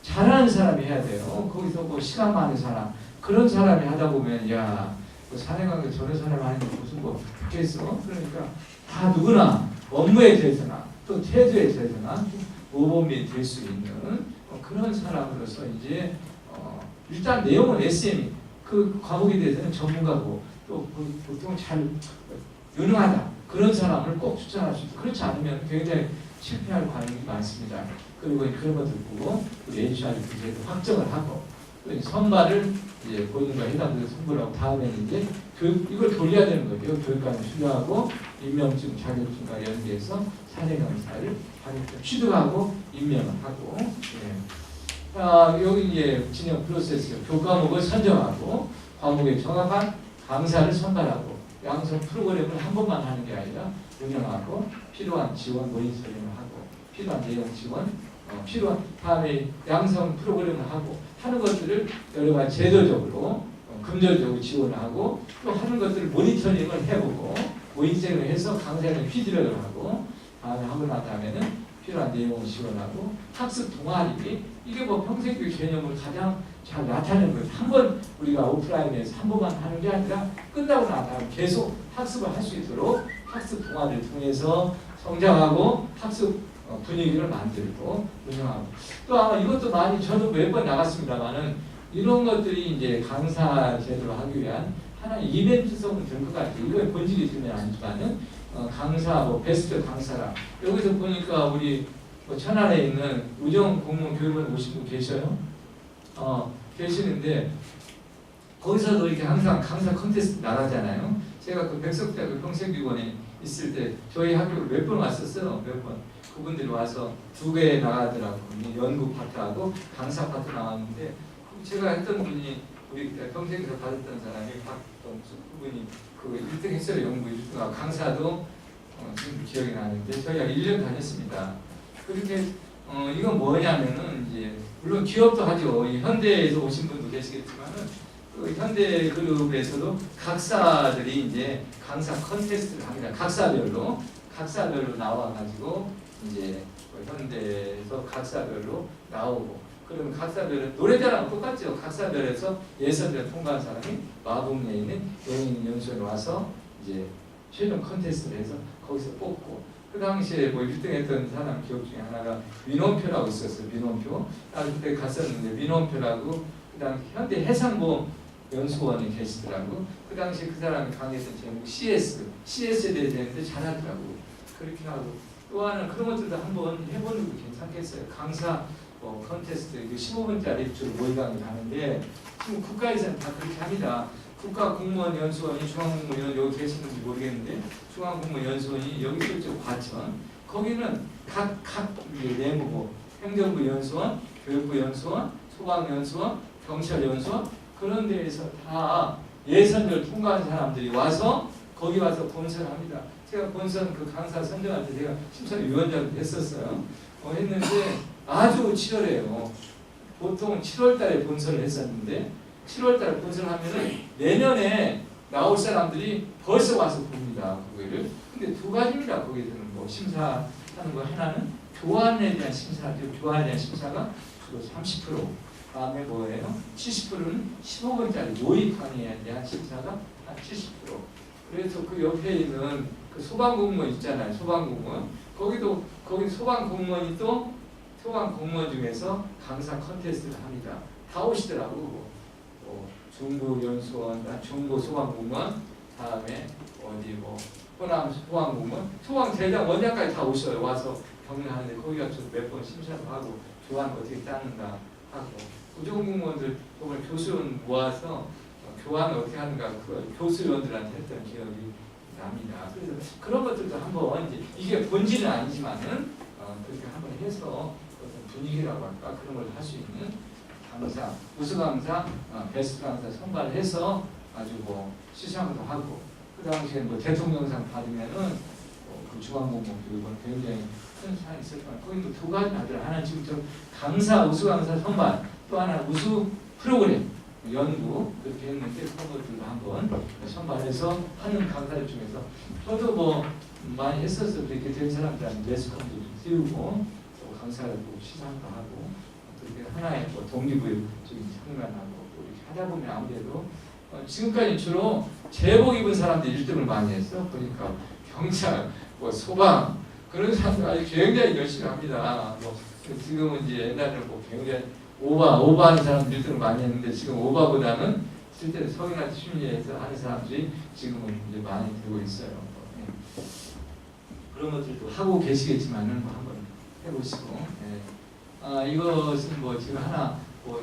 B: 잘하는 사람이 해야 돼요. 거기서 뭐 시간 많은 사람 그런 사람이 하다 보면 야 뭐 사내 강사 저런 사람 하는 게 무슨 뭐 좋겠어? 그러니까 다 누구나 업무에 대해서나 또 태도에 대해서나 모범이 될 수 있는 그런 사람으로서 이제 일단 내용은 SME 그 과목에 대해서는 전문가고 또 보통 잘 유능하다 그런 사람을 꼭 추천할 수 있고 그렇지 않으면 굉장히 실패할 가능성이 많습니다. 그리고 그런 것들 보고 우리 HR 부서에도 확정을 하고 또 선발을 이제 본인과 해당되는 선발을 하고 다음에는 이제 이걸 돌려야 되는 거죠. 교육관을 수료하고 임명증 자격증과 연계해서 사내 강사를 취득하고 임명을 하고 여기 이제 진행 프로세스 교과목을 선정하고 과목에 정확한 강사를 선발하고 양성 프로그램을 한 번만 하는 게 아니라 운영하고 필요한 지원 모니터링을 하고 필요한 내용 지원 필요한 다음에 양성 프로그램을 하고 하는 것들을 여러 가지 제도적으로 금전적으로 지원을 하고 또 하는 것들을 모니터링을 해보고 모니터링을 해서 강사는 피드백을 하고 다음에 하고 난 다음에는 필요한 내용을 지원하고 학습 동아리 이게 뭐 평생교육 개념을 가장 잘 나타내는 거예요. 한 번 우리가 오프라인에서 한 번만 하는 게 아니라 끝나고 난 다음에 계속 학습을 할 수 있도록 학습 동아리를 통해서 성장하고 학습 분위기를 만들고 운영하고 또 아마 이것도 많이 저도 몇 번 나갔습니다만은 이런 것들이 이제 강사 제도를 하기 위한 하나의 이벤트성은 될 것 같아요. 이거의 본질이 되면 아니지만은 강사 뭐 베스트 강사라 여기서 보니까 우리 뭐 천안에 있는 우정 공무원 교육원 오신 분 계셔요? 계시는데 거기서도 이렇게 항상 강사 컨테스트 나가잖아요. 제가 그 백석대학교 평생교육원에 있을 때 저희 학교 몇 번 왔었어요. 몇 번. 그분들이 와서 2개 나가더라고요. 연구 파트하고 강사 파트 나왔는데 제가 했던 분이 우리 평생에서 받았던 사람이 박동수 그분이 그 1등 했어요. 연구 1등 강사도 지금 기억이 나는데 저희가 1년 다녔습니다. 그렇게 이건 뭐냐면은 이제 물론 기업도 하죠. 이 현대에서 오신 분도 계시겠지만은 그 현대 그룹에서도 각사들이 이제 강사 컨테스트를 합니다. 각사별로 나와가지고 이제 현대에서 각사별로 나오고 그러면 각사별은 노래자랑 똑같죠. 각사별에서 예선을 통과한 사람이 마동리에 있는 영인 연수원에 와서 이제 최종 컨테스트를 해서 거기서 뽑고 그 당시에 뭐 1등 했던 사람 기억 중에 하나가 민원표라고 있었어요. 민원표. 나 그때 갔었는데 민원표라고 그 당시 현대 해상보험 연수원에 계시더라고. 그 당시 그 사람이 강의했던 제목 CS에 대해서 했는데 잘하더라고. 그렇게 하고 또 하나는 그런 것들도 한번 해보는 것도 괜찮겠어요. 강사 뭐 컨테스트 15분짜리 주로 모의강의 가는데 지금 국가에서는 다 그렇게 합니다. 국가공무원연수원이 중앙공무원 여기 계시는지 모르겠는데 중앙공무원연수원이 여기 실제로 과천 거기는 각 내무부 행정부 연수원, 교육부 연수원, 소방연수원, 경찰연수원 그런 데에서 다 예선을 통과한 사람들이 와서 거기 와서 본선을 합니다. 제가 본선 그 강사 선정할 때 제가 심사위원장을 했었어요. 했는데 아주 치열해요. 보통 7월 달에 본선을 했었는데 7월 달에 본선을 하면은 내년에 나올 사람들이 벌써 와서 봅니다. 그거를. 근데 두 가지입니다. 거기서는 뭐 심사하는 거 하나는 교환에 대한 심사죠. 교환에 대한 심사가 주로 30%. 다음에 뭐예요? 70%는 15분짜리 모의 강의에 대한 심사가 한 70%. 그래서 그 옆에 있는 그 소방공무원 있잖아요. 소방공무원. 거기 소방공무원이 또 소방공무원 중에서 강사 컨테스트를 합니다. 다 오시더라고. 중부연수원, 중부 소방공무원, 다음에 어디 뭐 호남 소방공무원, 소방대장 원장까지 다 오셔요. 와서 격려하는데 거기 가서 몇 번 심사도 하고 교환 어떻게 따는가 하고 구조공무원들 오늘 교수원 모아서 교환 어떻게 하는가 그 교수원들한테 했던 기억이 납니다. 그래서 그런 것들도 한번 이게 본질은 아니지만은 그렇게 한번 해서 어떤 분위기라고 할까 그런 걸 할 수 있는 강사, 우수 강사, 베스트 강사 선발해서 아주 뭐 시상도 하고 그 당시에 뭐 대통령상 받으면은 그 중앙공무원 교육은 굉장히 큰 상이 있을 거예요. 거기 뭐 두 가지 나들 하나 지금 저 강사, 우수 강사 선발 또 하나 우수 프로그램 연구 그렇게 했는데 그런 것들도 한번 선발해서 하는 강사들 중에서 저도 뭐 많이 했었어. 그렇게 된 사람들한테 매스컴도 좀 띄우고 또 강사도 시상도 하고 그렇게 하나의 뭐 동기부여적인 상관하고 이렇게 하다 보면 아무래도 지금까지 주로 제복 입은 사람들이 1등을 많이 했어. 그러니까 경찰, 뭐 소방 그런 사람들 아주 굉장히 열심히 합니다. 뭐 지금은 이제 옛날에는 뭐 굉장히 오버하는 사람들 1등을 많이 했는데 지금 오버보다는 실제로 성인한테 심리에서 하는 사람들이 지금은 이제 많이 되고 있어요. 네. 그런 것들도 하고 계시겠지만은 뭐 한번 해보시고. 네. 이것은 뭐 지금 하나 뭐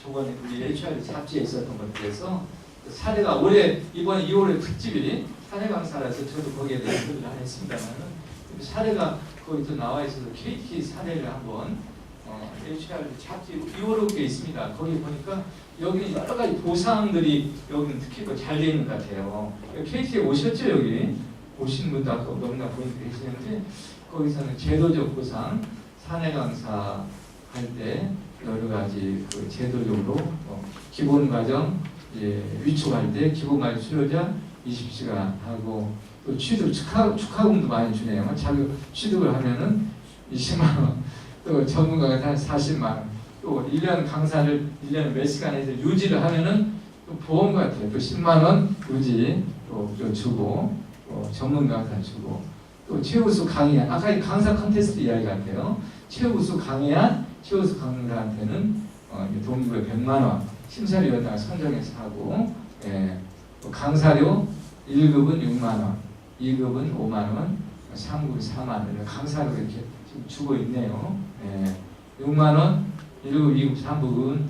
B: 저번에 우리 HR 잡지에 있었던 것들에서 그 사례가 올해 이번 2월에 특집이 사례 강사라서 저도 거기에 대해서 소개를 안 했습니다만은 사례가 거기 또 나와 있어서 KT 사례를 한번 HR 잡지 2월호에 있습니다. 거기 보니까 여기 여러 가지 보상들이 여기는 특히 잘 되어 있는 것 같아요. KT에 오셨죠? 여기 오신 분도 아까 너무나 보이고 계시는데 거기서는 제도적 보상, 사내 강사 할 때 여러 가지 그 제도적으로 기본 과정 위촉할 때 기본 과정 수료자 20시간 하고 또 취득 축하금도 많이 주네요. 자기 취득을 하면은 20만 원, 또 전문가가 한 40만 원, 또 1년 강사를 1년에 몇 시간에서 유지를 하면은 또 보험 같아요. 또 10만 원 유지 또 주고 전문 강사 주고 또 최우수 강의한 아까 강사 컨테스트 이야기 같아요. 최우수 강의한 최우수 강사한테는 동기부여 100만 원 심사위원회가 선정해서 하고 또 강사료 1급은 6만 원, 2급은 5만 원, 3급은 4만 원 강사로 이렇게 지금 주고 있네요. 6만 원, 1급, 2급, 3급은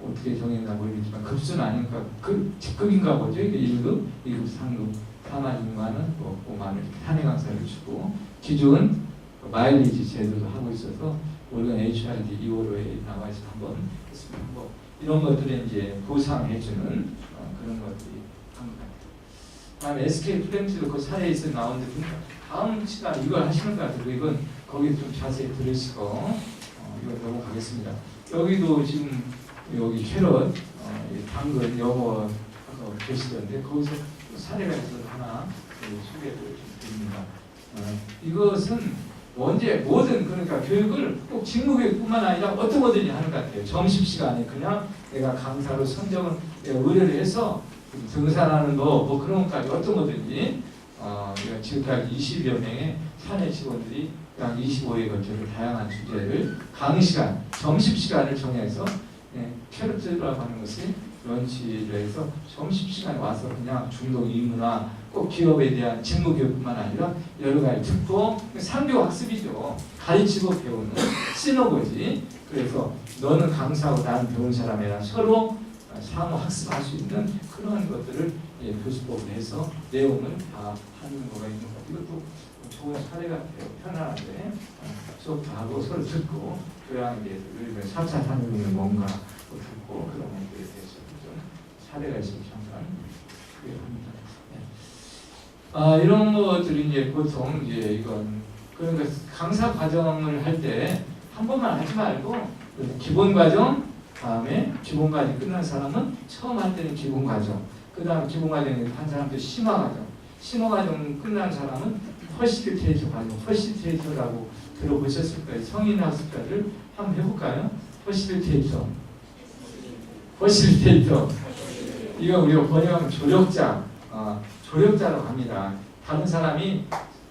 B: 어떻게 정했나 모르겠지만 급수는 아닌가 직급인가 보죠. 1급, 2급, 3급, 4만 6만 원, 5만 원 이렇게 탄핵 강사를 주고 기존 마일리지 제도도 하고 있어서 올해 HRD 2월호에 나와 있어 한번 했습니다. 뭐 이런 것들을 이제 보상해주는 그런 것들이 한 것 같아요. 다음에 SK 프렌즈도 그 사례에 있어 나오는데 다음 시간 이걸 하시는 것 같아요. 이건 거기 좀 자세히 들으시고 이거 넘어가겠습니다. 여기도 지금 여기 캐럿, 당근, 영어 하고 계시던데 거기서 사례가 있어서 하나 소개를 좀 드립니다. 이것은 언제 뭐든 그러니까 교육을 꼭 직무교육뿐만 아니라 어떤 거든지 하는 것 같아요. 점심시간에 그냥 내가 강사로 선정을 내가 의뢰를 해서 등산하는 거 뭐 그런 것까지 어떤 거든지 지금까지 20여 명의 사내 직원들이 약 25회 걸쳐서 다양한 주제를 강의시간, 점심시간을 정해서 캐럿이라고 하는 것이 런치를 해서 점심시간에 와서 그냥 중독 이문화 꼭 기업에 대한 직무교육뿐만 아니라 여러 가지 듣고 상교학습이죠. 가르치고 배우는 시너거지. 그래서 너는 강사하고 나는 배운 사람이라 서로 상호 학습할 수 있는 그런 것들을 교수법을 해서 내용을 다 하는 거가 있는 것 같아요. 이것도 좋은 사례 같아요. 편안한데 수업도 하고 서로 듣고 교양에 대해서 우리가 4차 산업은 뭔가 듣고 그런 것들에 대해서 좀 사례가 있으면 잠깐 그게 합니다. 이런 것들이 이제 보통 이제 이건 그러니까 강사 과정을 할 때 한 번만 하지 말고 기본 과정 다음에 기본 과정 끝난 사람은 처음 할 때는 기본 과정 그
A: 그 다음 기본과정에 한 사람도 심화과정. 심화과정 끝난 사람은 퍼시리테이터 과정. 퍼시리테이터라고 들어보셨을 거예요. 성인 학습자들 한번 해볼까요? 퍼시리테이터. 퍼시리테이터. 이거 우리가 번역하면 조력자. 조력자라고 합니다. 다른 사람이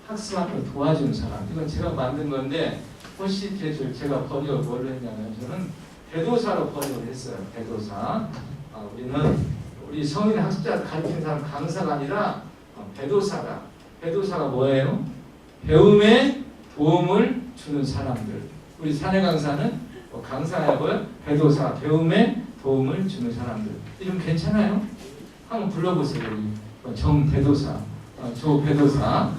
A: 학습하는 걸 도와주는 사람. 이건 제가 만든 건데 퍼시리테이터를 제가 번역을 뭘로 했냐면 저는 배도사로 번역을 했어요. 배도사. 우리 성인 학습자를 가르치는 사람 강사가 아니라 배도사다. 배도사가 뭐예요? 배움에 도움을 주는 사람들. 우리 사내 강사는 강사하고요. 배도사, 배움에 도움을 주는 사람들. 이름 괜찮아요? 한번 불러보세요. 정배도사, 조배도사.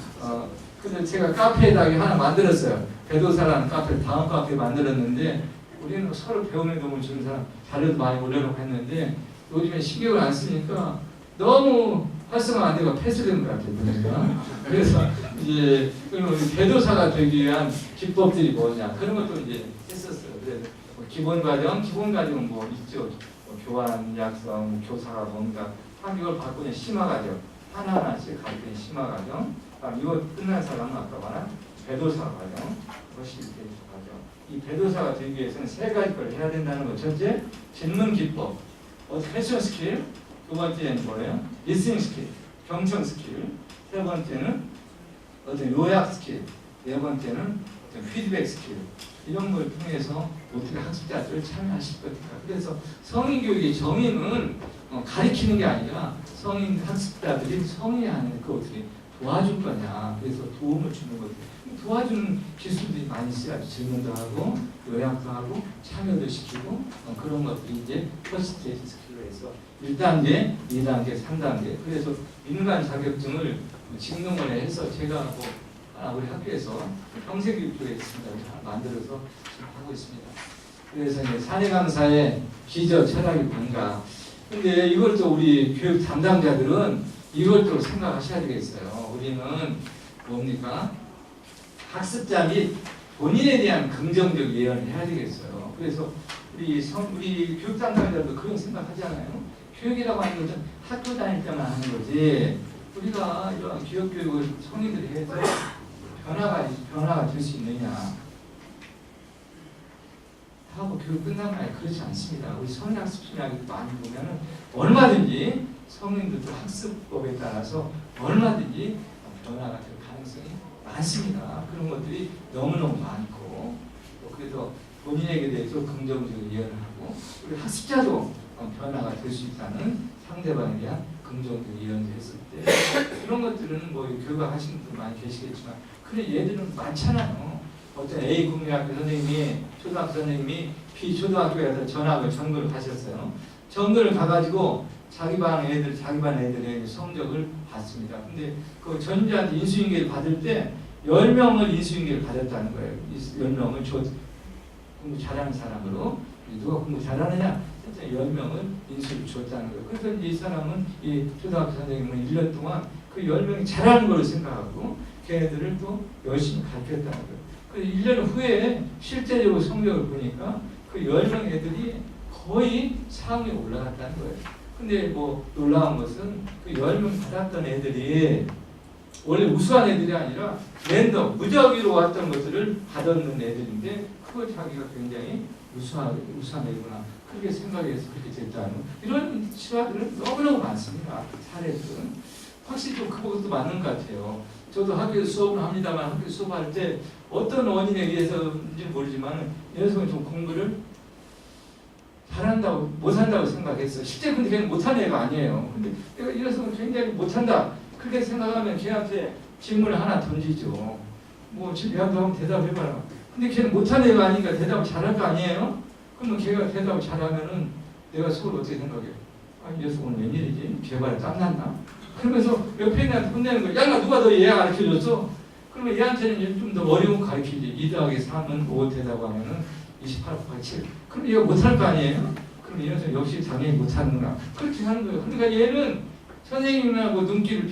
A: 근데 제가 카페에다 하나 만들었어요. 배도사라는 카페, 다음 카페 만들었는데 우리는 서로 배움에 도움을 주는 사람 자료도 많이 올려놓고 했는데 요즘에 신경을 안 쓰니까 너무 활성화 안 되고 폐쇄되는 것 같아요. 보니까. 그래서 이제 그러면 우리 배도사가 되기 위한 기법들이 뭐냐 그런 것도 이제 했었어요. 그래서 기본 과정은 뭐 있죠. 교환, 약성, 교사가 뭔가 이걸 바꾸는 심화 과정 하나하나씩 가르치는 심화 과정. 이거 끝난 사람은 아까 말한 배도사 과정, 퍼시리테이터 과정. 이 배도사가 되기 위해서는 세 가지 걸 해야 된다는 거. 첫째, 질문 기법, 패션 스킬. 두 번째는 뭐예요? 리스닝 스킬, 경청 스킬. 세 번째는 요약 스킬. 네 번째는 피드백 스킬. 이런 걸 통해서 어떻게 학습자들을 참여하실 것인가. 그래서 성인 교육의 정의는 가르치는 게 아니라 성인 학습자들이 성인이 아닌 그 어떻게 도와줄 거냐. 그래서 도움을 주는 거죠. 도와주는 기술들이 많이 있어요. 질문도 하고 요약도 하고 참여도 시키고 그런 것들이 이제 퍼시테이트 스킬로 해서 1단계, 2단계, 3단계. 그래서 민간 자격증을 직능을 해서 제가 우리 학교에서 평생교육 쪽에 있습니다. 만들어서 지금 하고 있습니다. 그래서 이제 사내 강사의 기저 철학이 뭔가. 근데 이걸 또 우리 교육 담당자들은 이걸 또 생각하셔야 되겠어요. 우리는 뭡니까? 학습자 및 본인에 대한 긍정적 예언을 해야 되겠어요. 그래서 우리 교육 담당자들도 그런 생각하잖아요. 교육이라고 하는 것은 학교 다닐 때만 하는 거지. 우리가 이런 기업 교육을 성인들이 해서 변화가 될 수 있느냐 하고 교육 끝난 거예요. 그렇지 않습니다. 우리 성인학습 심리학을 많이 보면은 얼마든지 성인들도 학습법에 따라서 얼마든지 변화가 될 가능성이 많습니다. 그런 것들이 너무너무 많고 그래서 본인에게 대해서 긍정적인 예언을 하고 우리 학습자도 변화가 될 수 있다는 상대방에 대한 긍정적 예언을 했을 때 그런 것들은 뭐 교육하시는 분들 많이 계시겠지만 그래 얘들은 많잖아요. 어떤 A 국민학교 선생님이 초등학교 선생님이 B 초등학교에 가서 전교를 가셨어요. 전교를 가가지고 자기 반 애들의 성적을 봤습니다. 근데 그 전자한테 인수인계를 받을 때 10명을 인수인계를 받았다는 거예요. 10명을 공부 잘하는 사람으로 누가 공부 잘하느냐? 10명을 인수를 줬다는 거예요. 그래서 이 사람은 이 초등학교 선생님은 1년 동안 그 10명이 잘하는 걸로 생각하고 걔네들을 또 열심히 가르쳤다는 거예요. 그래서 1년 후에 실제적으로 성적을 보니까 그 10명 애들이 거의 상위에 올라갔다는 거예요. 근데 뭐 놀라운 것은 그 10명 받았던 애들이 원래 우수한 애들이 아니라 랜덤, 무작위로 왔던 것들을 받았는 애들인데 그걸 자기가 굉장히 우수한 애구나. 그렇게 생각해서 그렇게 됐다는 이런 실화들은 너무너무 많습니다. 사례들은. 확실히 좀 그것도 맞는 것 같아요. 저도 학교에서 수업을 합니다만 학교 수업할 때 어떤 원인에 의해서인지 모르지만 이 녀석은 좀 공부를 잘한다고 못한다고 생각했어요. 실제 근데 걔는 못하는 애가 아니에요. 근데 내가 이 녀석은 굉장히 못한다. 그렇게 생각하면 걔한테 질문을 하나 던지죠. 뭐 지금 얘한테 한번 대답해봐라. 근데 걔는 못하는 애가 아니니까 대답을 잘할 거 아니에요? 그러면 걔가 대답을 잘하면은 내가 속을 어떻게 생각해? 이 녀석 오늘 웬일이지? 개발에 땀났나? 그러면서 옆에 있는 애한테 혼내는 거야. 야, 누가 너 얘 가르쳐줬어? 그러면 얘한테는 좀 더 어려운 거 가르치지. 2 더하기 3은 5 대답하면은 28 곱하기 7. 그럼 얘가 못할 거 아니에요? 그럼 이 녀석 역시 당연히 못하는구나. 그렇게 하는 거예요. 그러니까 얘는 선생님하고 눈길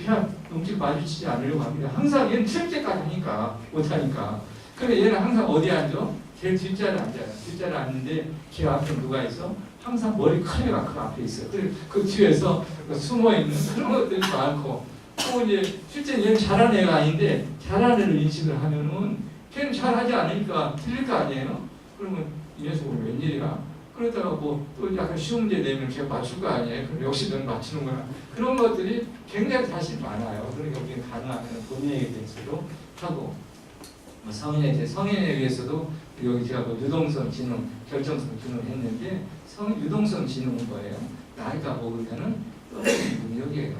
A: 마주치지 않으려고 합니다. 항상 얘는 실제까지 하니까, 못하니까. 그러니까 얘는 항상 어디에 앉아?
B: 제일 뒷자리에 앉아요. 뒷자리에 앉는데 걔 앞에 누가 있어? 항상 머리카락이 그 앞에 있어요. 그 뒤에서 숨어 있는 그런 것들이 많고, 또 이제 실제 얘는 잘하는 애가 아닌데 잘하는 애를 인식을 하면은 걔는 잘하지 않으니까 틀릴 거 아니에요? 그러면 이 녀석은 웬일이야? 그러다가 뭐 또 약간 쉬운 문제 내면 걔가 맞출 거 아니에요? 그럼 역시 넌 맞추는 거야. 그런 것들이 굉장히 사실 많아요. 그러니까 우리는 가능하면 본인에게 대해서도 하고, 뭐 성인에 의해서도 여기 제가 뭐 유동성 지능, 결정성 지능을 했는데 유동성 지능은 뭐예요? 나이가 먹으면은 떨어지는 능력이에요.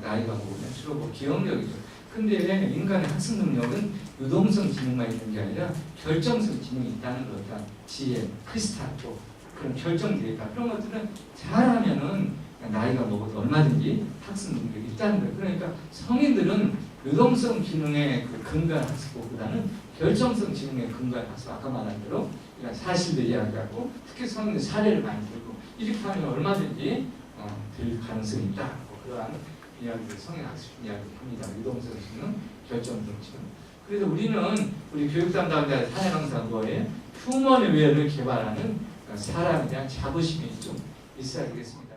B: 나이가 먹으면 주로 뭐 기억력이죠. 근데 인간의 학습 능력은 유동성 지능만 있는 게 아니라 결정성 지능이 있다는 거다. 지혜, 크리스탈도 그런 결정되어 있다. 그런 것들은 잘하면은 나이가 먹어도 얼마든지 학습 능력이 있다는 거예요. 그러니까 성인들은 유동성 지능에 근거한 학습보다는 결정성 지능에 근거한 학습, 아까 말한 대로 그러니까 사실도 이야기하고 특히 성인들 사례를 많이 들고 이렇게 하면 얼마든지 들 가능성이 있다. 뭐 그러한 이야기를 성인 학습 이야기를 합니다. 유동성 지능, 결정성 지능. 그래서 우리는 우리 교육 담당자 사회 강사부에 휴먼웨어를 개발하는 사람에 대한 자부심이 좀 있어야 되겠습니다.